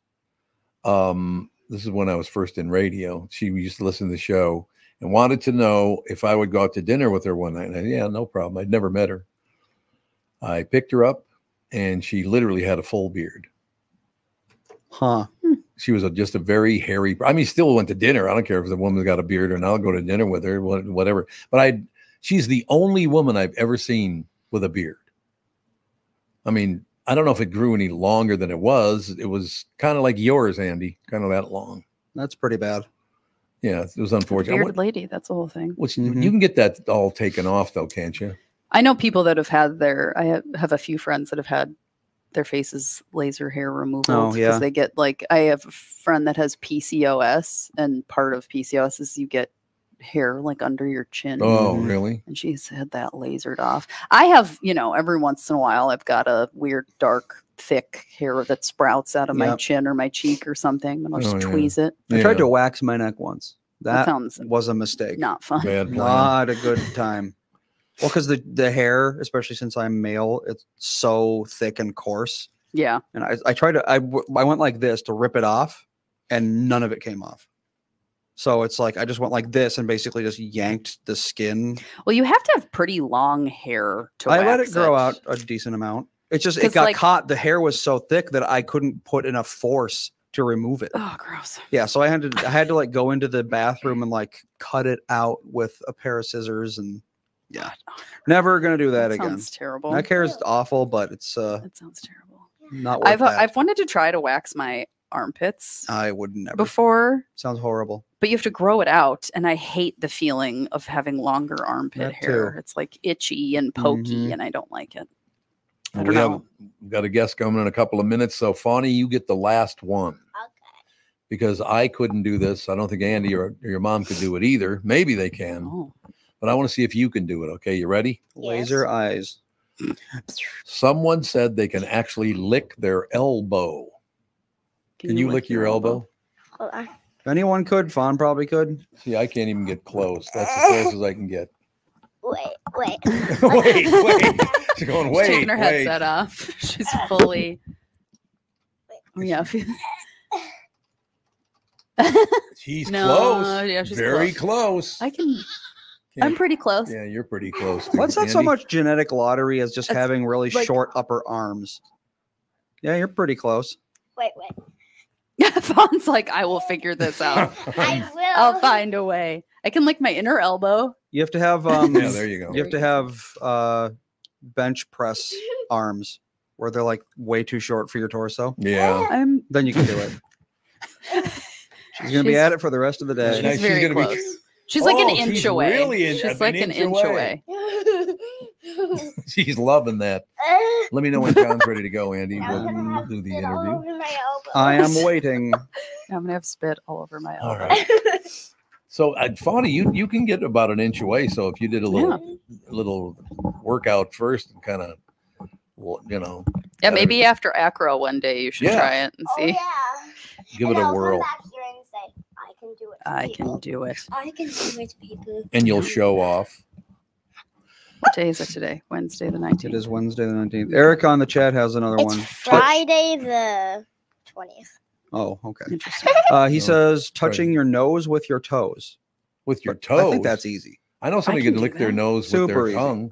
Speaker 1: this is when I was first in radio, she used to listen to the show and wanted to know if I would go out to dinner with her one night. And I said, yeah, no problem. I'd never met her. I picked her up and she literally had a full beard.
Speaker 4: Huh.
Speaker 1: She was just a very hairy. I mean, still went to dinner. I don't care if the woman's got a beard or not. I'll go to dinner with her, whatever. But she's the only woman I've ever seen with a beard. I mean, I don't know if it grew any longer than it was. It was kind of like yours, Andy, kind of that long.
Speaker 4: That's pretty bad.
Speaker 1: Yeah, it was unfortunate.
Speaker 2: Bearded lady. That's the whole thing.
Speaker 1: Which
Speaker 4: Mhm.
Speaker 1: you can get that all taken off, though, can't you?
Speaker 2: I know people that have had I have a few friends that have had their faces laser hair removal.
Speaker 4: Oh, yeah.
Speaker 2: They get I have a friend that has PCOS, and part of PCOS is you get hair like under your chin.
Speaker 1: Oh,
Speaker 4: Mhm.
Speaker 1: really?
Speaker 2: And she's had that lasered off. I have, every once in a while, I've got a weird, dark, thick hair that sprouts out of my
Speaker 4: Yep.
Speaker 2: chin or my cheek or something, and I'll just
Speaker 1: Oh, yeah.
Speaker 2: tweeze it.
Speaker 4: I tried
Speaker 1: Yeah.
Speaker 4: to wax my neck once.
Speaker 2: That
Speaker 4: That
Speaker 2: sounds
Speaker 4: was a mistake.
Speaker 2: not fun.
Speaker 1: Bad plan.
Speaker 4: Not a good time. Well, because the hair, especially since I'm male, it's so thick and coarse.
Speaker 2: Yeah.
Speaker 4: And I tried to, I went like this to rip it off, and none of it came off. So it's like I just went like this and basically just yanked the skin.
Speaker 2: Well, you have to have pretty long hair to
Speaker 4: I let
Speaker 2: wax
Speaker 4: it grow out a decent amount. It's just it
Speaker 2: 'Cause,
Speaker 4: got
Speaker 2: like-
Speaker 4: caught. The hair was so thick that I couldn't put enough force to remove it.
Speaker 2: Oh, gross.
Speaker 4: Yeah, so I had to like go into the bathroom and like cut it out with a pair of scissors, and yeah, never gonna do that again.
Speaker 2: Sounds terrible.
Speaker 4: Neck hair is awful, but it's
Speaker 2: That sounds terrible.
Speaker 4: not worth
Speaker 2: I've
Speaker 4: that.
Speaker 2: wanted to try to wax my armpits
Speaker 4: I would never.
Speaker 2: before.
Speaker 4: Sounds horrible.
Speaker 2: but you have to grow it out. And I hate the feeling of having longer armpit
Speaker 4: That
Speaker 2: hair.
Speaker 4: too.
Speaker 2: It's like itchy and pokey,
Speaker 4: Mhm.
Speaker 2: and I don't like it. I
Speaker 1: We
Speaker 2: don't know.
Speaker 1: have got a guest coming in a couple of minutes. So, Fawny, you get the last one.
Speaker 3: Okay.
Speaker 1: Because I couldn't do this. I don't think Andy or your mom could do it either. Maybe they can.
Speaker 2: Oh.
Speaker 1: But I want to see if you can do it. Okay, you ready?
Speaker 4: Laser eyes.
Speaker 1: Someone said they can actually lick their elbow. Can you lick your elbow?
Speaker 3: Hold on.
Speaker 4: If anyone could, Fawn probably could.
Speaker 1: See, I can't even get close. That's the closest I can get.
Speaker 3: Wait.
Speaker 1: wait. She's going,
Speaker 2: She's
Speaker 1: wait.
Speaker 2: taking her
Speaker 1: wait.
Speaker 2: headset off. She's fully. Oh, yeah.
Speaker 1: She's
Speaker 2: No,
Speaker 1: close.
Speaker 2: yeah, she's
Speaker 1: very close.
Speaker 2: I can. I'm pretty close.
Speaker 1: Yeah, you're pretty close. Too,
Speaker 4: What's not so
Speaker 1: Andy.
Speaker 4: much genetic lottery as just
Speaker 2: It's
Speaker 4: having really
Speaker 2: like-
Speaker 4: short upper arms. Yeah, you're pretty close.
Speaker 3: Wait.
Speaker 2: Fawn's like, I will figure this out.
Speaker 3: I will.
Speaker 2: I'll find a way. I can lick my inner elbow.
Speaker 4: You have to have
Speaker 1: Yeah, there you go.
Speaker 4: you have to have bench press arms where they're like way too short for your torso.
Speaker 1: Yeah.
Speaker 2: I'm.
Speaker 4: Then you can do it. She's gonna be
Speaker 2: She's-
Speaker 4: at it for the rest of the day.
Speaker 1: Nice.
Speaker 2: She's
Speaker 1: she's
Speaker 2: very
Speaker 1: gonna be-
Speaker 2: close. She's like an
Speaker 1: Oh,
Speaker 2: inch
Speaker 1: she's
Speaker 2: away.
Speaker 1: really
Speaker 2: She's like an inch away.
Speaker 1: She's loving that. Let me know when John's ready to go, Andy.
Speaker 3: I'm gonna
Speaker 1: We'll
Speaker 3: have
Speaker 1: do the
Speaker 3: spit all
Speaker 1: interview.
Speaker 3: over my elbow.
Speaker 4: I am waiting.
Speaker 2: I'm gonna have spit all over my
Speaker 1: All
Speaker 2: elbow.
Speaker 1: right. So, Fawny, you can get about an inch away. So if you did a little workout first and kind of,
Speaker 2: Yeah, maybe after acro one day you should
Speaker 1: Yeah.
Speaker 2: try it and
Speaker 3: Oh,
Speaker 2: see.
Speaker 3: yeah.
Speaker 1: give
Speaker 3: And
Speaker 1: it a
Speaker 3: I'll
Speaker 1: whirl,
Speaker 3: Come back here and say, I can do it.
Speaker 2: I
Speaker 3: people.
Speaker 2: can do it.
Speaker 3: I can do it, people.
Speaker 1: and you'll show off.
Speaker 2: What day is it today? Wednesday the 19th.
Speaker 4: It is Wednesday the 19th. Eric on the chat has another
Speaker 3: It's
Speaker 4: one.
Speaker 3: Friday the 20th.
Speaker 4: Oh, okay.
Speaker 2: Interesting.
Speaker 4: He
Speaker 1: No,
Speaker 4: says touching your nose with your toes.
Speaker 1: With your
Speaker 4: But
Speaker 1: toes.
Speaker 4: I think that's easy.
Speaker 1: I know somebody
Speaker 2: can
Speaker 1: can
Speaker 2: do
Speaker 1: lick their
Speaker 2: that.
Speaker 1: nose with
Speaker 4: Super
Speaker 1: their
Speaker 4: easy.
Speaker 1: tongue.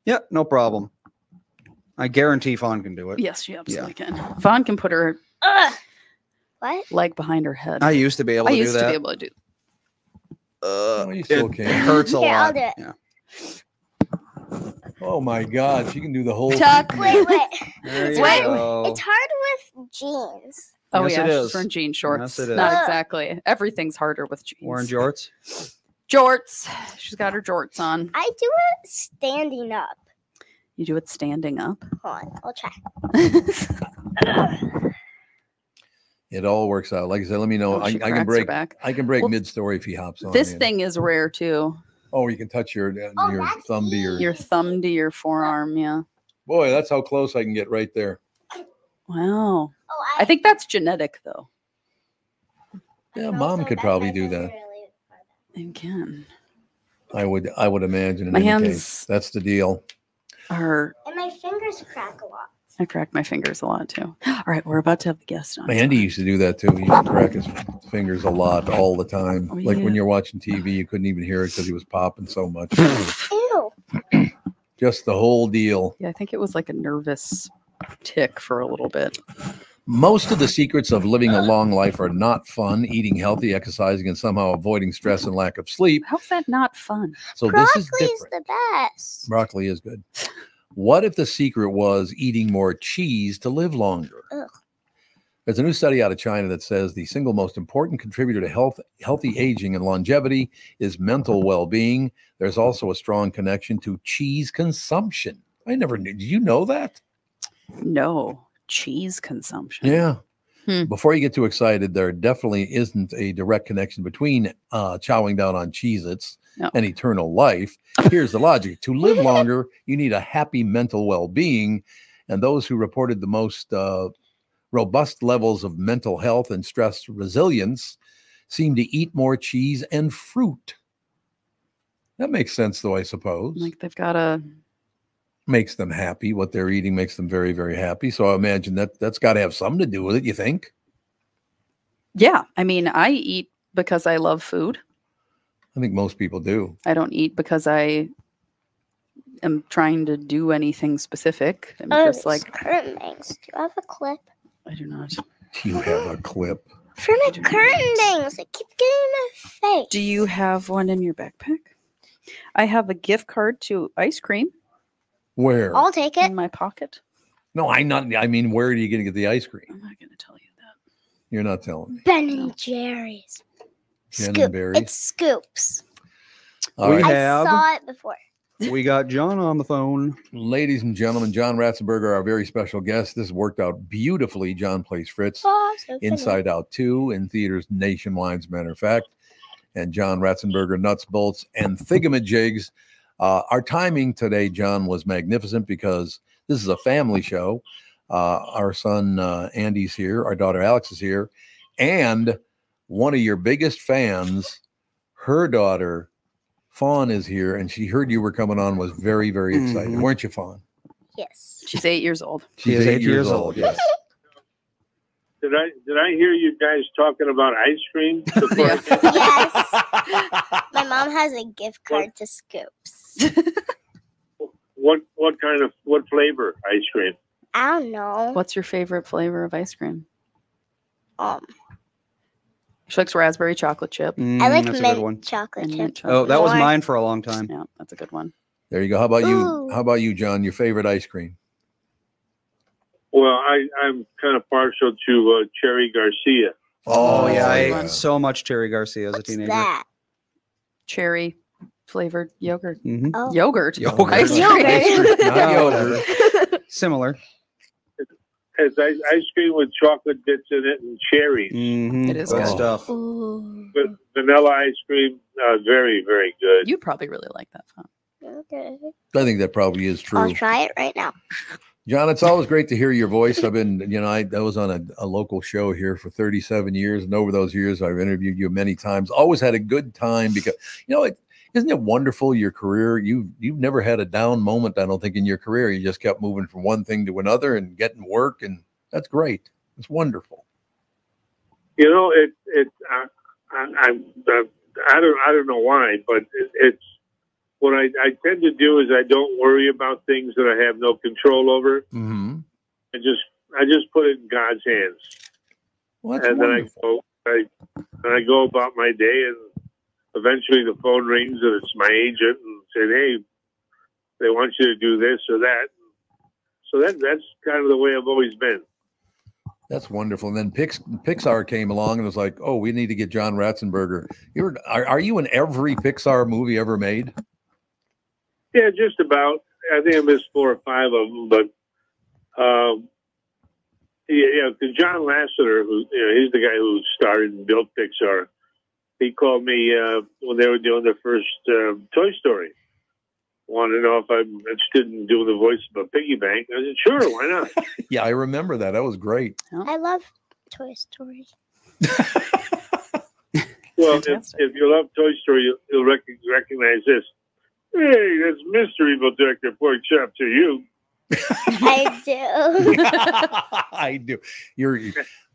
Speaker 4: Yeah, no problem. I guarantee Fawn can do it.
Speaker 2: Yes, she absolutely can. Fawn can put her
Speaker 3: Ugh. What?
Speaker 2: leg behind her head.
Speaker 4: I used to be able
Speaker 2: I
Speaker 4: to do
Speaker 2: used to
Speaker 4: that.
Speaker 2: be able to do.
Speaker 1: Oh, you still
Speaker 4: It
Speaker 1: can.
Speaker 4: hurts a
Speaker 3: Here, I'll
Speaker 4: lot.
Speaker 3: do it.
Speaker 4: Yeah.
Speaker 1: Oh my God, she can do the whole.
Speaker 2: Tuck.
Speaker 3: Wait.
Speaker 4: There
Speaker 3: It's
Speaker 4: you
Speaker 3: hard-
Speaker 4: go.
Speaker 3: It's hard with jeans.
Speaker 2: Oh
Speaker 4: Yes,
Speaker 2: yeah,
Speaker 4: it
Speaker 2: she's
Speaker 4: is.
Speaker 2: wearing jean shorts.
Speaker 4: Yes, it is.
Speaker 2: Not
Speaker 3: Ugh.
Speaker 2: exactly. Everything's harder with jeans.
Speaker 4: Wearing jorts.
Speaker 2: Jorts. She's got her jorts on.
Speaker 3: I do it standing up.
Speaker 2: You do it standing up.
Speaker 3: Hold on, I'll try.
Speaker 1: It all works out. Like I said, let me know.
Speaker 2: Oh,
Speaker 1: I
Speaker 2: she
Speaker 1: can
Speaker 2: cracks her
Speaker 1: break.
Speaker 2: back.
Speaker 1: I can break
Speaker 2: Well,
Speaker 1: mid-story if he hops on.
Speaker 2: This
Speaker 1: in.
Speaker 2: thing is rare too.
Speaker 1: Oh, you can touch your
Speaker 3: Oh, that's
Speaker 1: thumb to your.
Speaker 2: Your thumb to your forearm. Yeah.
Speaker 1: Boy, that's how close I can get right there.
Speaker 2: Wow.
Speaker 3: Oh,
Speaker 2: I think that's genetic though.
Speaker 1: Yeah,
Speaker 3: can
Speaker 1: mom
Speaker 3: also
Speaker 1: could
Speaker 3: bend
Speaker 1: probably
Speaker 3: my
Speaker 1: do
Speaker 3: finger
Speaker 1: that.
Speaker 3: really far back.
Speaker 2: You can.
Speaker 1: I would imagine. In
Speaker 2: My
Speaker 1: any
Speaker 2: hands-
Speaker 1: case. That's the deal.
Speaker 2: Or
Speaker 3: And my fingers crack a lot.
Speaker 2: I crack my fingers a lot too. All right, we're about to have the guest on.
Speaker 1: Andy used to do that too. He used to crack his fingers a lot, all the time.
Speaker 2: Oh,
Speaker 1: Like when
Speaker 2: yeah.
Speaker 1: you're watching TV, you couldn't even hear it because he was popping so much.
Speaker 3: Ew.
Speaker 1: Just the whole deal.
Speaker 2: Yeah, I think it was like a nervous tick for a little bit.
Speaker 1: Most of the secrets of living a long life are not fun: eating healthy, exercising, and somehow avoiding stress and lack of sleep.
Speaker 2: How's that not fun?
Speaker 1: So this
Speaker 3: Broccoli's
Speaker 1: is different.
Speaker 3: the best.
Speaker 1: Broccoli is good. What if the secret was eating more cheese to live longer?
Speaker 3: Ugh.
Speaker 1: There's a new study out of China that says the single most important contributor to healthy aging and longevity is mental well-being. There's also a strong connection to cheese consumption. I never knew. Did you know that?
Speaker 2: No, cheese consumption.
Speaker 1: Yeah.
Speaker 2: Hmm.
Speaker 1: Before you get too excited, there definitely isn't a direct connection between chowing down on Cheez-Its
Speaker 2: No.
Speaker 1: and eternal life. Here's the logic. To live longer, you need a happy mental well-being. And those who reported the most robust levels of mental health and stress resilience seem to eat more cheese and fruit. That makes sense, though, I suppose.
Speaker 2: Like they've got a
Speaker 1: Makes them happy. What they're eating makes them very, very happy. So I imagine that's got to have something to do with it, you think?
Speaker 2: yeah. I mean, I eat because I love food.
Speaker 1: I think most people do.
Speaker 2: I don't eat because I am trying to do anything specific. I'm
Speaker 3: Oh,
Speaker 2: just like
Speaker 3: curtain bangs. Do you have a clip?
Speaker 2: I do not.
Speaker 1: Do you have a clip?
Speaker 3: For my curtain bangs, I keep getting in my face.
Speaker 2: Do you have one in your backpack? I have a gift card to ice cream
Speaker 1: Where?
Speaker 3: I'll take it.
Speaker 2: in my pocket.
Speaker 1: No, I'm not. I mean, where are you going to get the ice cream?
Speaker 2: I'm not going to tell you that.
Speaker 1: You're not telling me.
Speaker 3: Ben and Jerry's.
Speaker 1: Jen and Barry.
Speaker 3: It's Scoops.
Speaker 1: All
Speaker 4: We
Speaker 1: right.
Speaker 4: have-
Speaker 3: I saw it before.
Speaker 4: We got John on the phone.
Speaker 1: Ladies and gentlemen, John Ratzenberger, our very special guest. This worked out beautifully. John plays Fritz.
Speaker 3: Oh, so funny.
Speaker 1: Inside Out 2 in theaters nationwide, as a matter of fact. And John Ratzenberger, Nuts, Bolts, and Thingamajigs. Our timing today, John, was magnificent because this is a family show. Our son Andy's here. Our daughter Alex is here. And one of your biggest fans, her daughter, Fawn, is here. And she heard you were coming on, was very, very excited.
Speaker 4: Mhm.
Speaker 1: Weren't you, Fawn?
Speaker 3: Yes.
Speaker 2: She's 8 years old.
Speaker 4: She is 8 years old.
Speaker 1: Yes.
Speaker 5: Did I hear you guys talking about ice cream? before I came?
Speaker 3: Yes. My mom has a gift card to Scoops.
Speaker 5: What flavor ice cream?
Speaker 3: I don't know.
Speaker 2: What's your favorite flavor of ice cream?
Speaker 3: She
Speaker 2: likes raspberry chocolate chip.
Speaker 3: I like
Speaker 4: That's a good one.
Speaker 3: mint chocolate
Speaker 2: And
Speaker 3: chip.
Speaker 2: mint
Speaker 4: Oh,
Speaker 2: chocolate.
Speaker 4: that was
Speaker 3: More.
Speaker 4: mine for a long time.
Speaker 2: Yeah, that's a good one.
Speaker 1: There you go. How about you?
Speaker 3: Ooh.
Speaker 1: How about you, John? Your favorite ice cream?
Speaker 5: Well, I'm kind of partial to Cherry Garcia.
Speaker 4: Oh, yeah, I
Speaker 2: yeah.
Speaker 4: ate so much Cherry Garcia as a
Speaker 3: What's
Speaker 4: teenager.
Speaker 3: that?
Speaker 2: Cherry flavored yogurt.
Speaker 4: Mhm.
Speaker 3: Oh.
Speaker 2: Yogurt.
Speaker 4: Yogurt.
Speaker 2: Ice
Speaker 3: Yogurt.
Speaker 2: cream.
Speaker 1: Not
Speaker 4: Yeah,
Speaker 1: yogurt.
Speaker 4: Similar.
Speaker 5: It's ice cream with chocolate bits in it and cherries.
Speaker 4: Mhm.
Speaker 2: It is
Speaker 4: good
Speaker 1: good.
Speaker 4: stuff.
Speaker 3: Ooh.
Speaker 5: But vanilla ice cream, very, very good.
Speaker 2: You'd probably really like that, Fawn.
Speaker 3: Okay.
Speaker 1: I think that probably is true.
Speaker 3: I'll try it right now.
Speaker 1: John, it's always great to hear your voice. I've been, I was on a local show here for 37 years. And over those years, I've interviewed you many times. Always had a good time because, isn't it wonderful, your career? You've never had a down moment, I don't think, in your career. You just kept moving from one thing to another and getting work. And that's great. It's wonderful.
Speaker 5: I don't know why, but it's what I tend to do is I don't worry about things that I have no control over.
Speaker 1: Mm-hmm.
Speaker 5: I just put it in God's hands,
Speaker 1: Well, that's
Speaker 5: and
Speaker 1: wonderful.
Speaker 5: then I go about my day, and eventually the phone rings and it's my agent and said, "Hey, they want you to do this or that." So that's kind of the way I've always been.
Speaker 1: That's wonderful. And then Pixar came along and was like, "Oh, we need to get John Ratzenberger." Are you in every Pixar movie ever made?
Speaker 5: Yeah, just about. I think I missed 4 or 5 of them, but because John Lasseter, who he's the guy who started and built Pixar, he called me when they were doing their first Toy Story. Wanted to know if I'm interested in doing the voice of a piggy bank. I said, sure, why not?
Speaker 1: Yeah, I remember that. That was great.
Speaker 3: I love Toy Story.
Speaker 5: Well,
Speaker 2: Fantastic.
Speaker 5: if you love Toy Story, you'll recognize this. Hey, that's Mystery Director Pork Chop to you.
Speaker 3: I do.
Speaker 1: I do.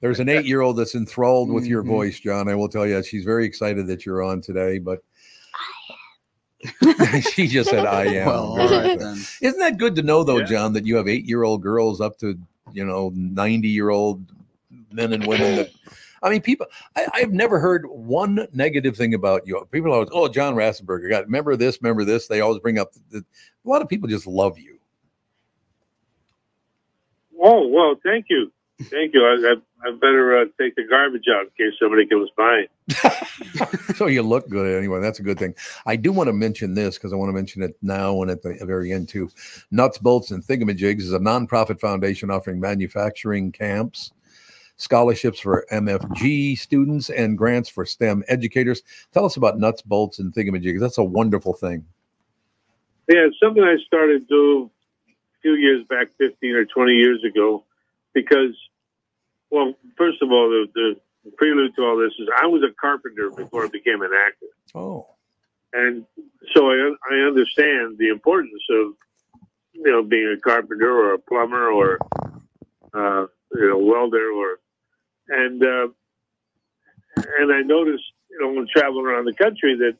Speaker 1: There's an 8-year-old that's enthralled with your voice, John. I will tell you, she's very excited that you're on today, but she just said, I am.
Speaker 4: Well, all right then.
Speaker 1: Isn't that good to know, though,
Speaker 5: Yeah.
Speaker 1: John, that you have 8-year-old girls up to, 90-year-old men and women that, people, I've never heard one negative thing about you. People always, oh, John Ratzenberger, remember this. They always bring up, a lot of people just love you.
Speaker 5: Oh, well, thank you. Thank you. I better take the garbage out in case somebody comes by.
Speaker 1: So you look good anyway. That's a good thing. I do want to mention this because I want to mention it now and at the very end too. Nuts, Bolts, and Thingamajigs is a nonprofit foundation offering manufacturing camps, scholarships for MFG students, and grants for STEM educators. Tell us about Nuts, Bolts, and Thingamajigs. That's a wonderful thing.
Speaker 5: Yeah, it's something I started doing a few years back, 15 or 20 years ago, because, well, first of all, the prelude to all this is I was a carpenter before I became an actor.
Speaker 1: Oh.
Speaker 5: And so I understand the importance of, being a carpenter or a plumber or, welder and I noticed, when traveling around the country that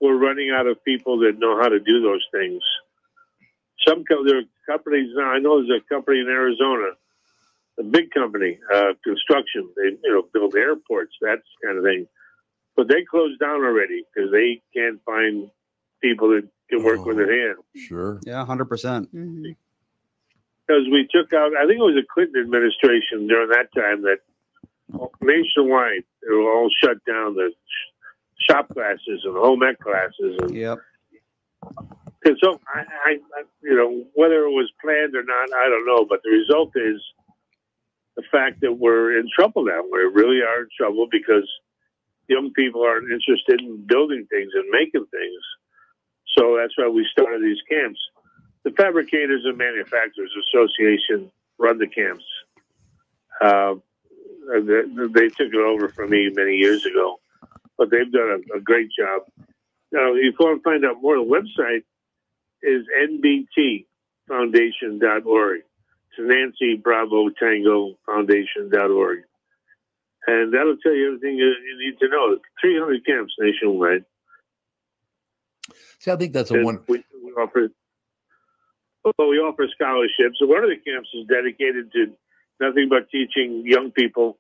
Speaker 5: we're running out of people that know how to do those things. There are companies now. I know there's a company in Arizona, a big company, construction. They build airports, that kind of thing. But they closed down already because they can't find people that can work with their hands.
Speaker 1: Sure.
Speaker 4: Yeah, 100%.
Speaker 2: Mm-hmm.
Speaker 5: Because we took out, I think it was the Clinton administration during that time that nationwide they were all shut down. The shop classes and home ec classes. And,
Speaker 4: Yep.
Speaker 5: and so, I, you know, whether it was planned or not, I don't know. But the result is the fact that we're in trouble now. We really are in trouble because young people aren't interested in building things and making things. So that's why we started these camps. The Fabricators and Manufacturers Association run the camps. They took it over from me many years ago, but they've done a great job. Now, if you want to find out more, the website is nbtfoundation.org. It's Nancy Bravo Tango Foundation.org. And that'll tell you everything you need to know. 300 camps nationwide.
Speaker 1: See, I think that's a one.
Speaker 5: We offer scholarships. So one of the camps is dedicated to nothing but teaching young people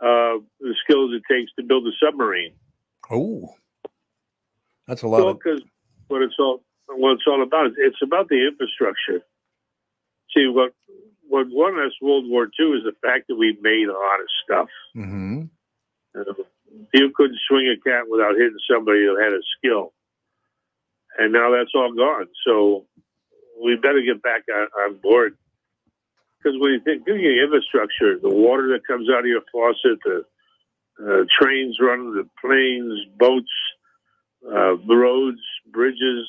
Speaker 5: the skills it takes to build a submarine.
Speaker 1: Oh, that's a lot.
Speaker 5: Well, because what it's all about, it's about the infrastructure. See, what won us World War II is the fact that we made a lot of stuff.
Speaker 1: Mm-hmm.
Speaker 5: You couldn't swing a cat without hitting somebody who had a skill. And now that's all gone. So we better get back on board. Because when you think of the infrastructure, the water that comes out of your faucet, the trains running, the planes, boats, roads, bridges,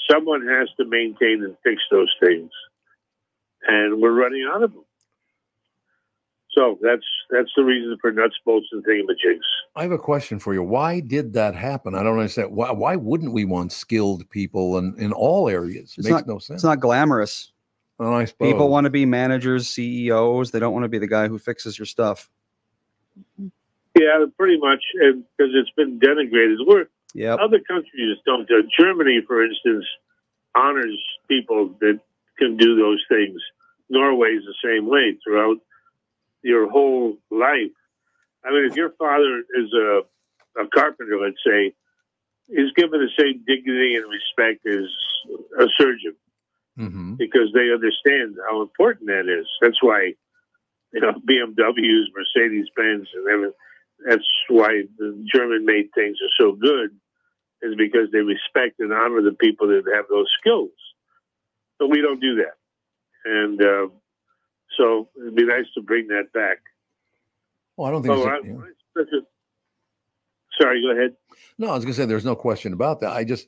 Speaker 5: someone has to maintain and fix those things. And we're running out of them. So that's the reason for nuts, bolts, and thingamajigs.
Speaker 1: I have a question for you. Why did that happen? I don't understand. Why wouldn't we want skilled people in all areas? It makes no sense.
Speaker 4: It's not glamorous.
Speaker 1: Well, I suppose.
Speaker 4: People want to be managers, CEOs. They don't want to be the guy who fixes your stuff.
Speaker 5: Yeah, pretty much, because it's been denigrated. Other countries don't. Germany, for instance, honors people that can do those things. Norway's the same way throughout your whole life. I mean, if your father is a carpenter, let's say, he's given the same dignity and respect as a surgeon.
Speaker 1: Mm-hmm.
Speaker 5: Because they understand how important that is. That's why, BMWs, Mercedes-Benz, and that's why the German-made things are so good, is because they respect and honor the people that have those skills. But we don't do that. And so it'd be nice to bring that back.
Speaker 1: Well, I don't think
Speaker 5: Sorry, go ahead.
Speaker 1: No, I was going to say there's no question about that. I just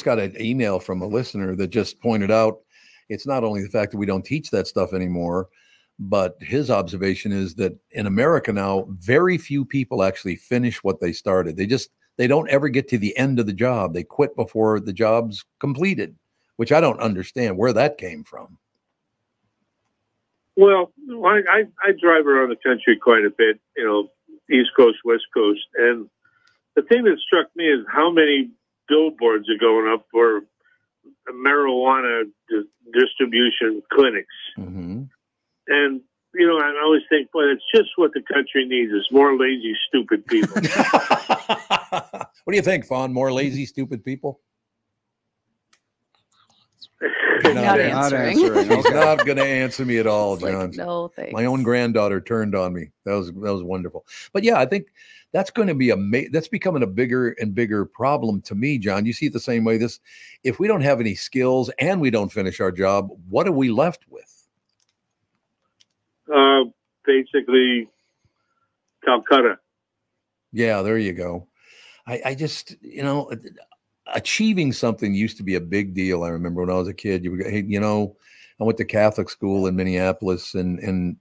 Speaker 1: got an email from a listener that just pointed out it's not only the fact that we don't teach that stuff anymore, but his observation is that in America now, very few people actually finish what they started. They don't ever get to the end of the job. They quit before the job's completed, which I don't understand where that came from.
Speaker 5: Well, I drive around the country quite a bit, East Coast, West Coast, and the thing that struck me is how many billboards are going up for marijuana distribution clinics.
Speaker 1: Mm-hmm.
Speaker 5: And, I always think, boy, it's just what the country needs is more lazy, stupid people.
Speaker 1: What do you think, Fawn? More lazy, stupid people?
Speaker 2: Not answering.
Speaker 1: He's not going to answer me at all, John.
Speaker 2: No, thanks.
Speaker 1: My own granddaughter turned on me. That was wonderful. But yeah, I think that's going to be that's becoming a bigger and bigger problem to me, John. You see it the same way. If we don't have any skills and we don't finish our job, what are we left with?
Speaker 5: Basically, Calcutta.
Speaker 1: Yeah, there you go. I just, achieving something used to be a big deal. I remember when I was a kid, I went to Catholic school in Minneapolis, and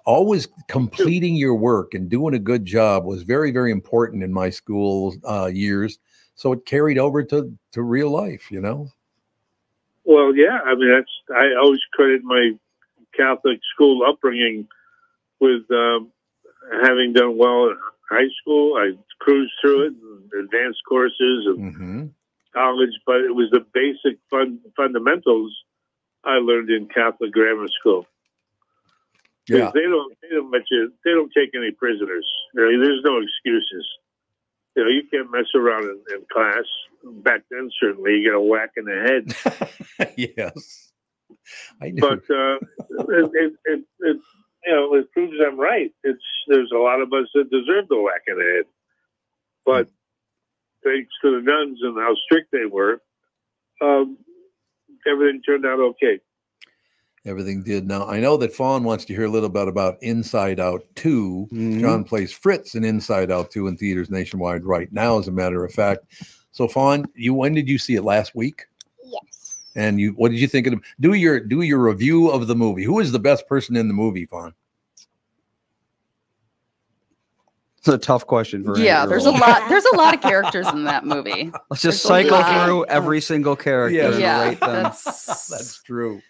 Speaker 1: always completing your work and doing a good job was very, very important in my school years. So it carried over to real life,
Speaker 5: Well, yeah. I mean, I always credit my Catholic school upbringing with having done well in high school. I cruised through it, and advanced courses, and
Speaker 1: mm-hmm.
Speaker 5: college, but it was the basic fundamentals I learned in Catholic grammar school.
Speaker 1: Yeah,
Speaker 5: they don't take any prisoners. There's no excuses. You can't mess around in class. Back then, certainly, you get a whack in the head.
Speaker 1: Yes, I do.
Speaker 5: But it proves I'm right. There's a lot of us that deserve the whack in the head. But thanks to the nuns and how strict they were, everything turned out okay.
Speaker 1: Everything did. Now, I know that Fawn wants to hear a little bit about Inside Out 2.
Speaker 4: Mhm.
Speaker 1: John plays Fritz in Inside Out 2 in theaters nationwide right now, as a matter of fact. So, Fawn, when did you see it? Last week?
Speaker 3: Yes.
Speaker 1: And what did you think of it? Do your review of the movie. Who is the best person in the movie, Fawn?
Speaker 4: It's a tough question for
Speaker 2: Yeah,
Speaker 4: Andrew.
Speaker 2: there's a lot. There's a lot of characters in that movie.
Speaker 4: Let's just
Speaker 2: there's a
Speaker 4: cycle
Speaker 2: lot.
Speaker 4: through every single character and
Speaker 2: Yeah,
Speaker 4: rate them.
Speaker 1: That's true.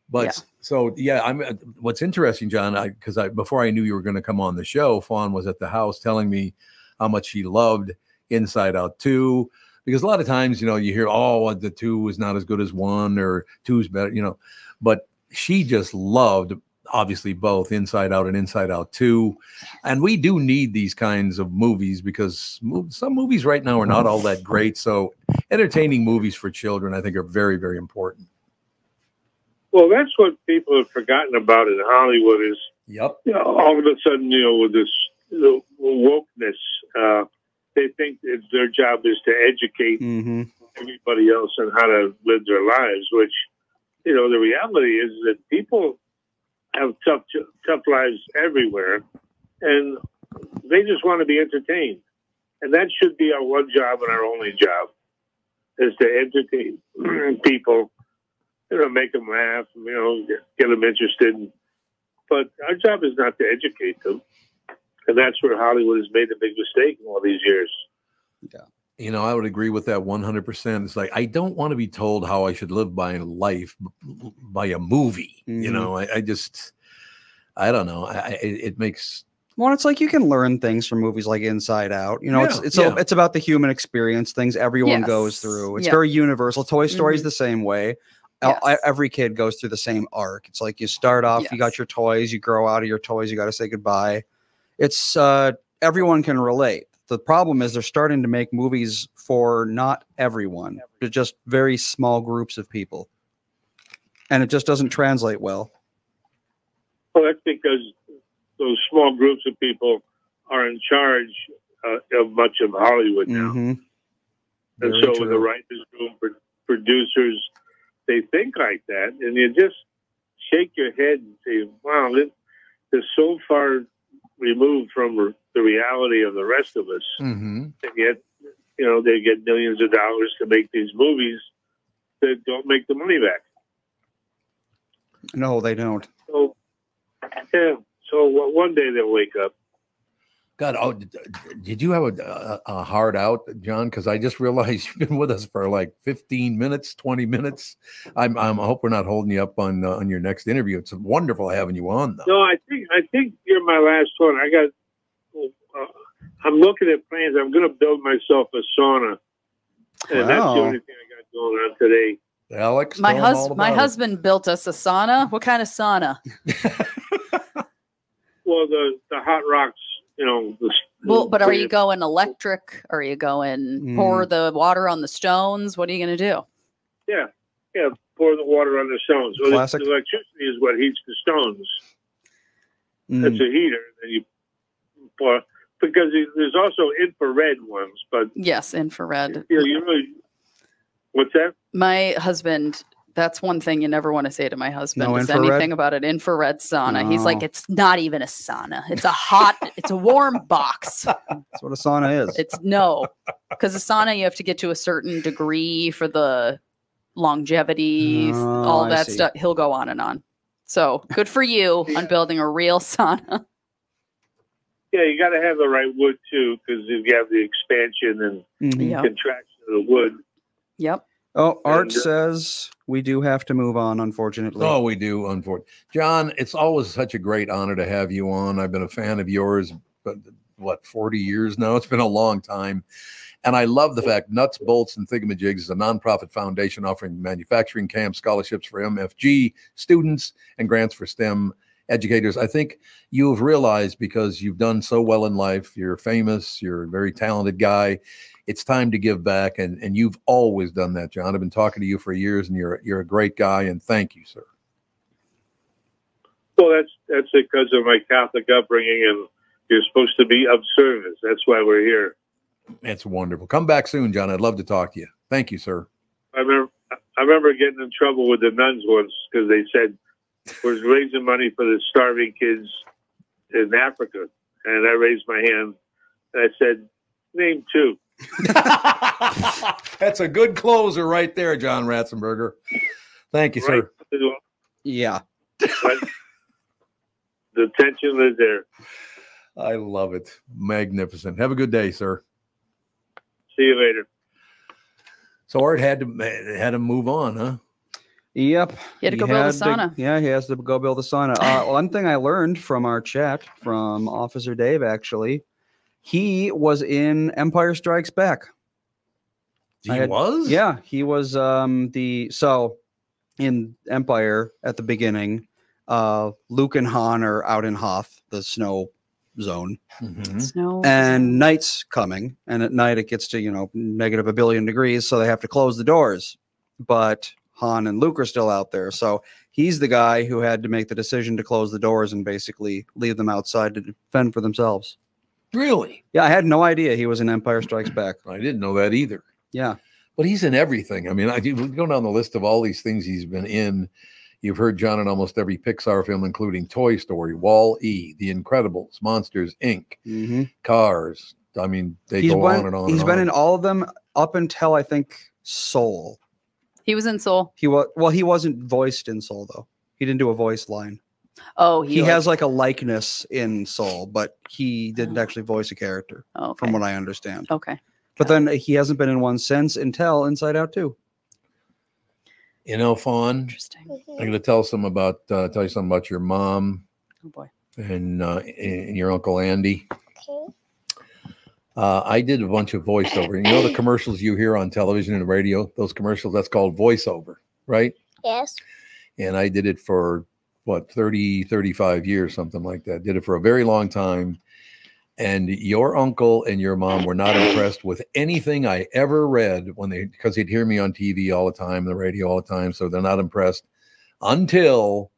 Speaker 1: But
Speaker 2: Yeah.
Speaker 1: so yeah, what's interesting, John, because before I knew you were going to come on the show, Fawn was at the house telling me how much she loved Inside Out 2. Because a lot of times, you hear, the 2 is not as good as 1 or 2 is better, but she just loved, obviously, both Inside Out and Inside Out 2. And we do need these kinds of movies because some movies right now are not all that great. So entertaining movies for children, I think, are very, very important.
Speaker 5: Well, that's what people have forgotten about in Hollywood is,
Speaker 1: Yep.
Speaker 5: All of a sudden, with this wokeness, they think their job is to educate everybody else on how to live their lives, which, the reality is that people have tough lives everywhere, and they just want to be entertained. And that should be our one job and our only job, is to entertain people, make them laugh, get them interested. But our job is not to educate them. And that's where Hollywood has made a big mistake in all these years.
Speaker 1: Yeah. I would agree with that 100%. It's like, I don't want to be told how I should live my life by a movie. I don't know. It makes...
Speaker 4: Well, it's like you can learn things from movies like Inside Out. It's about the human experience, things everyone goes through. It's very universal. Toy Story is the same way.
Speaker 2: Yes.
Speaker 4: Every kid goes through the same arc. It's like you start off, you got your toys, you grow out of your toys, you got to say goodbye. It's everyone can relate. The problem is they're starting to make movies for not everyone. They're just very small groups of people. And it just doesn't translate well.
Speaker 5: Well, that's because those small groups of people are in charge of much of Hollywood now. And so with the writers' room, producers, they think like that. And you just shake your head and say, wow, they're so far removed from the reality of the rest of us. And yet, they get millions of dollars to make these movies that don't make the money back.
Speaker 4: No, they don't.
Speaker 5: So, yeah. So one day they'll wake up.
Speaker 1: God, did you have a hard out, John? Because I just realized you've been with us for like 15 minutes, 20 minutes. I hope we're not holding you up on your next interview. It's wonderful having you on, though.
Speaker 5: No, I think you're my last one. I'm looking at plans. I'm going to build myself a sauna, and that's the only thing I got going on today.
Speaker 1: Alex,
Speaker 2: my husband built us a sauna. What kind of sauna?
Speaker 5: Well, the Hot Rocks,
Speaker 2: but are you going electric? Are you going pour the water on the stones? What are you going to do?
Speaker 5: Yeah, pour the water on the stones. Well,
Speaker 4: Classic.
Speaker 5: the electricity is what heats the stones. It's a heater that you pour, because there's also infrared ones. But
Speaker 2: yes, infrared.
Speaker 5: You really, what's that?
Speaker 2: My husband. That's one thing you never want to say to my husband.
Speaker 4: No
Speaker 2: is
Speaker 4: infrared?
Speaker 2: anything about an infrared sauna.
Speaker 4: No.
Speaker 2: He's like, it's not even a sauna. It's it's a warm box.
Speaker 4: That's what a sauna is.
Speaker 2: It's no, because a sauna, you have to get to a certain degree for the longevity, all that stuff. He'll go on and on. So good for you on building a real sauna.
Speaker 5: Yeah, you got to have the right wood too, because you have the expansion and contraction of the wood.
Speaker 2: Yep.
Speaker 4: Oh, Art says we do have to move on, unfortunately.
Speaker 1: Oh, we do, unfortunately. John, it's always such a great honor to have you on. I've been a fan of yours, but 40 years now? It's been a long time. And I love the fact Nuts, Bolts, and Thingamajigs is a nonprofit foundation offering manufacturing camp scholarships for MFG students and grants for STEM educators. I think you've realized, because you've done so well in life, you're famous, you're a very talented guy, it's time to give back, and you've always done that, John. I've been talking to you for years, and you're a great guy, and thank you, sir.
Speaker 5: Well, that's because of my Catholic upbringing, and you're supposed to be of service. That's why we're here.
Speaker 1: It's wonderful. Come back soon, John. I'd love to talk to you. Thank you, sir.
Speaker 5: I remember getting in trouble with the nuns once because they said we're raising money for the starving kids in Africa, and I raised my hand and I said, "Name 2."
Speaker 1: That's a good closer right there, John Ratzenberger. Thank you, sir.
Speaker 4: Yeah.
Speaker 5: But the tension is there.
Speaker 1: I love it. Magnificent. Have a good day, sir.
Speaker 5: See you later.
Speaker 1: So Art had to move on, huh?
Speaker 4: Yep.
Speaker 2: He had to go build a sauna.
Speaker 4: Yeah, he has to go build a sauna. One thing I learned from our chat from Officer Dave, actually, he was in Empire Strikes Back.
Speaker 1: Was?
Speaker 4: Yeah, he was so in Empire at the beginning, Luke and Han are out in Hoth, the snow zone.
Speaker 1: Mm-hmm.
Speaker 2: Snow.
Speaker 4: And night's coming, and at night it gets to -1 billion degrees, so they have to close the doors. But Han and Luke are still out there, so he's the guy who had to make the decision to close the doors and basically leave them outside to defend for themselves.
Speaker 1: Really?
Speaker 4: Yeah, I had no idea he was in Empire Strikes Back.
Speaker 1: I didn't know that either.
Speaker 4: Yeah,
Speaker 1: but he's in everything. I mean, we go down the list of all these things he's been in. You've heard John in almost every Pixar film, including Toy Story, Wall-E, The Incredibles, Monsters, Inc., Cars. I mean, they go on and on.
Speaker 4: He's been in all of them up until I think Soul.
Speaker 2: He was in Soul.
Speaker 4: He wasn't voiced in Soul though. He didn't do a voice line.
Speaker 2: Oh,
Speaker 4: he has like a likeness in Soul, but he didn't actually voice a character, from what I understand.
Speaker 2: Okay.
Speaker 4: But then he hasn't been in one since until Inside Out 2.
Speaker 1: Fawn.
Speaker 2: Interesting.
Speaker 1: I'm going to tell you something about your mom.
Speaker 2: Oh boy.
Speaker 1: And your Uncle Andy.
Speaker 3: Okay.
Speaker 1: I did a bunch of voiceover. The commercials you hear on television and radio, those commercials, that's called voiceover, right?
Speaker 3: Yes.
Speaker 1: And I did it for 35 years, something like that. Did it for a very long time. And your uncle and your mom were not impressed with anything I ever read because they'd hear me on TV all the time, the radio all the time. So they're not impressed until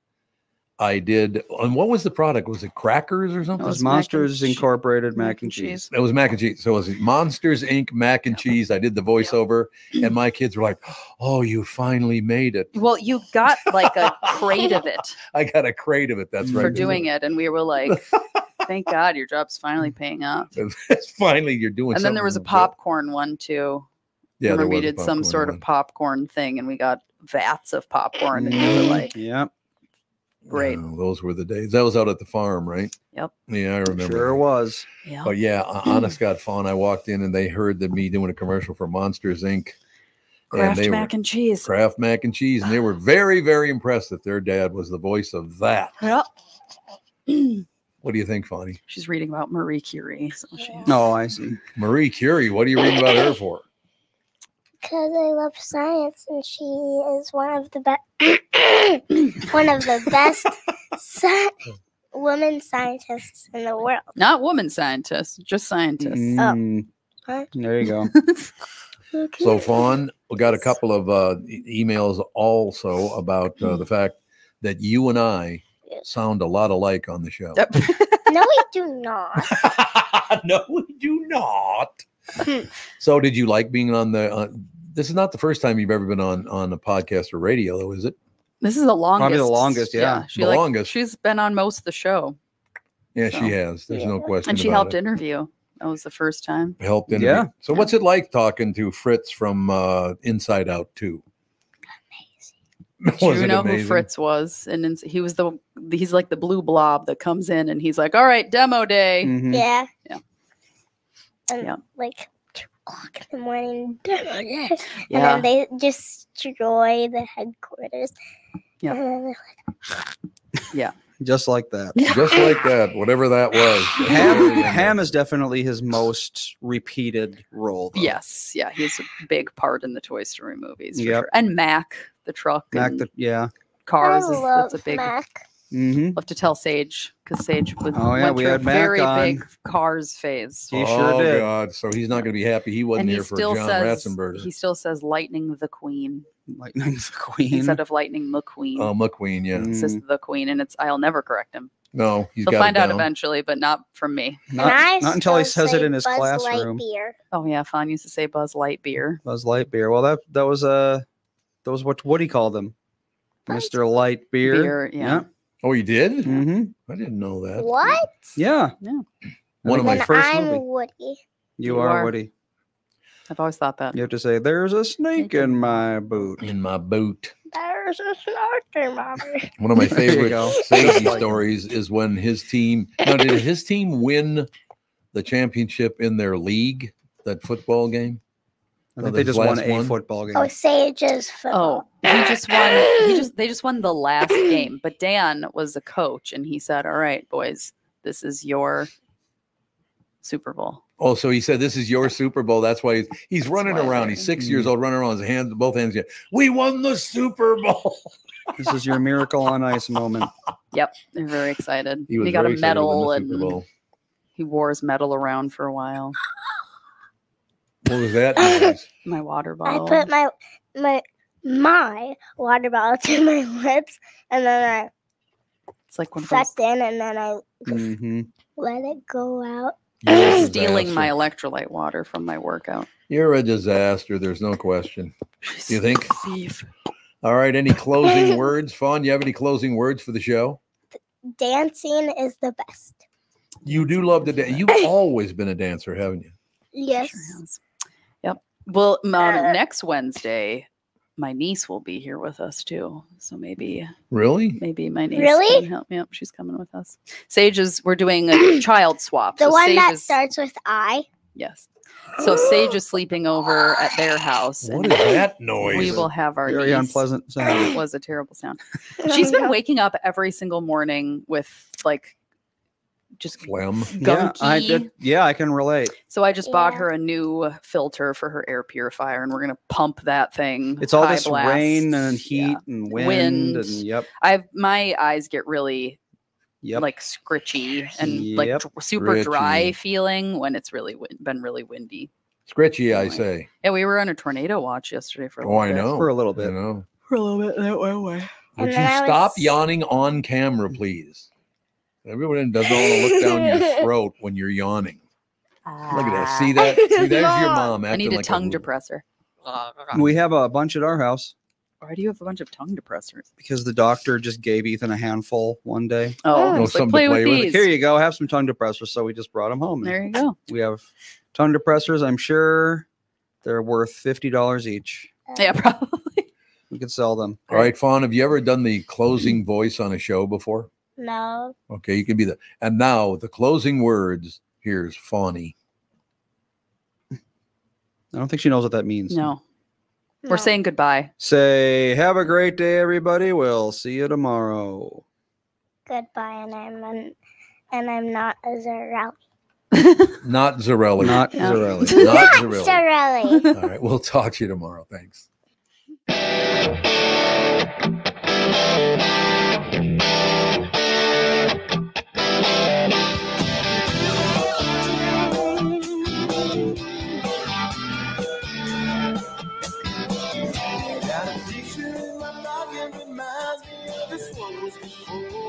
Speaker 1: I did. And what was the product? Was it crackers or something?
Speaker 4: It was Monsters Incorporated mac and cheese.
Speaker 1: It was mac and cheese. So it was Monsters Inc. mac and cheese. I did the voiceover, and my kids were like, "Oh, you finally made it."
Speaker 2: Well, you got like a crate of it.
Speaker 1: I got a crate of it. That's right.
Speaker 2: For doing it, and we were like, "Thank God, your job's finally paying off."
Speaker 1: Finally, you're doing.
Speaker 2: And then there was a popcorn one too.
Speaker 1: Yeah,
Speaker 2: remember we did some sort of popcorn thing, and we got vats of popcorn, and we were like,
Speaker 4: "Yep."
Speaker 2: Great.
Speaker 1: Those were the days. That was out at the farm, right?
Speaker 2: Yep.
Speaker 1: Yeah, I remember.
Speaker 4: Sure was.
Speaker 2: Yeah.
Speaker 1: But yeah, honest God, Fawn, I walked in and they heard me doing a commercial for Monsters Inc.
Speaker 2: Kraft mac and cheese.
Speaker 1: Kraft mac and cheese. And they were very, very impressed that their dad was the voice of that.
Speaker 2: Yeah.
Speaker 1: What do you think, Fawny?
Speaker 2: She's reading about Marie Curie. So
Speaker 4: Oh, I see.
Speaker 1: Marie Curie. What are you reading about her for?
Speaker 3: Because I love science, and she is one of the best women scientists in the world.
Speaker 2: Not woman scientists, just scientists.
Speaker 4: There you go.
Speaker 3: Okay.
Speaker 1: So, Fawn, we got a couple of emails also about the fact that you and I sound a lot alike on the show.
Speaker 3: No, we do not.
Speaker 1: No, we do not. So did you like being on the this is not the first time you've ever been on a podcast or radio, though, is it?
Speaker 2: This is the longest.
Speaker 4: Probably the longest, yeah.
Speaker 1: Longest.
Speaker 2: She's been on most of the show.
Speaker 1: Yeah, she has. There's no question.
Speaker 2: And she
Speaker 1: about
Speaker 2: helped
Speaker 1: it.
Speaker 2: interview. That was the first time.
Speaker 1: Helped interview.
Speaker 4: Yeah.
Speaker 1: So what's it like talking to Fritz from Inside Out 2?
Speaker 2: Do you know who Fritz was? And he's like the blue blob that comes in and he's like, "All right, demo day."
Speaker 4: Mm-hmm.
Speaker 3: Yeah.
Speaker 2: Yeah.
Speaker 3: And like 2 o'clock in the morning, demo day.
Speaker 2: Yeah.
Speaker 3: And then they destroy the headquarters.
Speaker 2: Yeah.
Speaker 3: And then they're like,
Speaker 2: Yeah.
Speaker 4: Just like that.
Speaker 1: Just like that, whatever that was.
Speaker 4: Ham is definitely his most repeated role, though.
Speaker 2: Yes. Yeah. He's a big part in the Toy Story movies. For
Speaker 4: Yep.
Speaker 2: sure. And Mac, the truck.
Speaker 4: Mac,
Speaker 2: and
Speaker 3: I
Speaker 2: cars.
Speaker 3: love
Speaker 2: That's a big.
Speaker 3: Mac.
Speaker 4: Mm-hmm.
Speaker 2: We'll have to tell Sage because Sage went
Speaker 4: we
Speaker 2: through a
Speaker 4: had Mac
Speaker 2: very
Speaker 4: on.
Speaker 2: big Cars phase.
Speaker 4: He sure did.
Speaker 1: God. So he's not going to be happy he wasn't
Speaker 2: And he
Speaker 1: here for
Speaker 2: still
Speaker 1: John
Speaker 2: says
Speaker 1: Ratzenberger.
Speaker 2: he still says Lightning the Queen
Speaker 4: Lightning the Queen.
Speaker 2: instead of Lightning McQueen.
Speaker 1: McQueen, yeah.
Speaker 2: He says the Queen, and I'll never correct him.
Speaker 1: No, he's
Speaker 2: He'll
Speaker 1: got
Speaker 2: find
Speaker 1: it
Speaker 2: out
Speaker 1: down.
Speaker 2: eventually, but not from me.
Speaker 4: Not until he
Speaker 3: still
Speaker 4: says it
Speaker 3: say
Speaker 4: in his
Speaker 3: Buzz
Speaker 4: classroom.
Speaker 3: Lightyear.
Speaker 2: Oh yeah, Fawn used to say Buzz Lightyear.
Speaker 4: Buzz Lightyear. Well, that was what Woody called him,
Speaker 3: Buzz
Speaker 4: Mr. Lightbeer.
Speaker 2: Beer, yeah.
Speaker 1: Oh, you did?
Speaker 4: Mm-hmm.
Speaker 1: I didn't know that.
Speaker 3: What?
Speaker 4: Yeah.
Speaker 1: One of my
Speaker 3: Then
Speaker 1: first
Speaker 3: I'm
Speaker 1: movie.
Speaker 3: Woody.
Speaker 4: You are Woody.
Speaker 2: I've always thought that.
Speaker 4: You have to say, "There's a snake in my boot."
Speaker 1: In my boot.
Speaker 3: There's a snake in my boot.
Speaker 1: One of my
Speaker 4: There you
Speaker 1: favorite
Speaker 4: go.
Speaker 1: Seiji stories is when his team. Now, did his team win the championship in their league? That football game.
Speaker 4: I think
Speaker 1: Oh,
Speaker 4: they
Speaker 1: this
Speaker 4: just won
Speaker 1: last
Speaker 4: a
Speaker 1: one?
Speaker 4: football game.
Speaker 3: Oh, Sage's football.
Speaker 2: Oh, he just won. They just won the last game. But Dan was the coach, and he said, "All right, boys, this is your Super Bowl."
Speaker 1: Oh, so he said, "This is your Super Bowl." That's why he's running
Speaker 2: why
Speaker 1: around.
Speaker 2: they-
Speaker 1: He's 6 years old, running around his hands, both hands. We won the Super Bowl.
Speaker 4: This is your miracle on ice moment.
Speaker 2: Yep, they're very excited.
Speaker 1: He was
Speaker 2: got
Speaker 1: very
Speaker 2: a
Speaker 1: excited to win
Speaker 2: medal,
Speaker 1: the Super
Speaker 2: and
Speaker 1: Bowl.
Speaker 2: he wore his medal around for a while.
Speaker 1: What was that noise?
Speaker 2: My water
Speaker 3: I
Speaker 2: bottle.
Speaker 3: put my water bottle to my lips, and then
Speaker 2: It's like one
Speaker 3: I
Speaker 2: of those
Speaker 3: sucked in, and then I
Speaker 4: Mm-hmm.
Speaker 3: let it go out.
Speaker 1: You're a
Speaker 2: stealing my
Speaker 1: disaster.
Speaker 2: electrolyte water from my workout.
Speaker 1: You're a disaster. There's no question. You think?
Speaker 2: Thief.
Speaker 1: All right. Any closing words, Fawn? You have any closing words for the show?
Speaker 3: Dancing is the best.
Speaker 1: You do love to dance. You've always been a dancer, haven't you?
Speaker 3: Yes.
Speaker 2: Sure has. Yep. Well, next Wednesday, my niece will be here with us too. So maybe
Speaker 1: Really?
Speaker 2: my niece
Speaker 3: Really?
Speaker 2: can help. Yep, she's coming with us. Sage is. We're doing a child swap.
Speaker 3: The
Speaker 2: so
Speaker 3: one
Speaker 2: Sage
Speaker 3: that
Speaker 2: is,
Speaker 3: starts with I.
Speaker 2: yes. So Sage is sleeping over at their house,
Speaker 1: What
Speaker 2: and
Speaker 1: is that noise?
Speaker 2: we will have our
Speaker 4: Very
Speaker 2: niece.
Speaker 4: unpleasant sound.
Speaker 2: It was a terrible sound. She's been waking up every single morning with like just
Speaker 1: Phlegm.
Speaker 2: gunky.
Speaker 4: Yeah, I can relate.
Speaker 2: So I just bought
Speaker 3: Yeah.
Speaker 2: her a new filter for her air purifier, and we're gonna pump that thing.
Speaker 4: It's all
Speaker 2: high
Speaker 4: this
Speaker 2: blast.
Speaker 4: rain and heat
Speaker 2: Yeah.
Speaker 4: and wind,
Speaker 2: Wind.
Speaker 4: and yep.
Speaker 2: My eyes get really
Speaker 4: Yep.
Speaker 2: like scritchy and
Speaker 4: Yep.
Speaker 2: like super dry
Speaker 1: Scritchy.
Speaker 2: feeling when it's really been really windy.
Speaker 1: Scritchy, I
Speaker 2: Anyway.
Speaker 1: say.
Speaker 2: Yeah, we were on a tornado watch yesterday for a
Speaker 1: Oh,
Speaker 2: little
Speaker 1: I
Speaker 2: bit.
Speaker 1: know.
Speaker 4: For a little
Speaker 1: I
Speaker 4: bit.
Speaker 1: know.
Speaker 2: For a little bit, that went away.
Speaker 1: Would
Speaker 3: And
Speaker 1: you
Speaker 3: then I
Speaker 1: stop
Speaker 3: was-
Speaker 1: yawning on camera, please? Everyone doesn't want to look down your throat when you're yawning. Look at that. See that? See, there's your mom acting
Speaker 2: I need a
Speaker 1: like
Speaker 2: tongue depressor.
Speaker 4: We have a bunch at our house
Speaker 2: Why do you have a bunch of tongue depressors?
Speaker 4: because the doctor just gave Ethan a handful one day.
Speaker 2: Oh,
Speaker 1: No,
Speaker 2: it's like
Speaker 1: something to
Speaker 2: play with
Speaker 1: play with.
Speaker 2: these.
Speaker 4: Here you go. Have some tongue depressors. So we just brought them home.
Speaker 2: There you go.
Speaker 4: We have tongue depressors. I'm sure they're worth $50 each.
Speaker 2: Yeah, probably.
Speaker 4: We could sell them.
Speaker 1: All right, Fawn, have you ever done the closing voice on a show before?
Speaker 3: No.
Speaker 1: Okay, you can be the. And now the closing words. Here's Fawny.
Speaker 4: I don't think she knows what that means.
Speaker 2: No,
Speaker 3: no.
Speaker 2: we're saying goodbye.
Speaker 4: Say, have a great day, everybody. We'll see you tomorrow.
Speaker 3: Goodbye, and I'm not a Zarelli.
Speaker 1: Not Zarelli.
Speaker 4: Not
Speaker 2: Yeah.
Speaker 4: Zarelli.
Speaker 1: Not Zarelli.
Speaker 3: Zarelli.
Speaker 1: All right, we'll talk to you tomorrow. Thanks.
Speaker 6: Got a picture in my noggin reminds me of this one was before.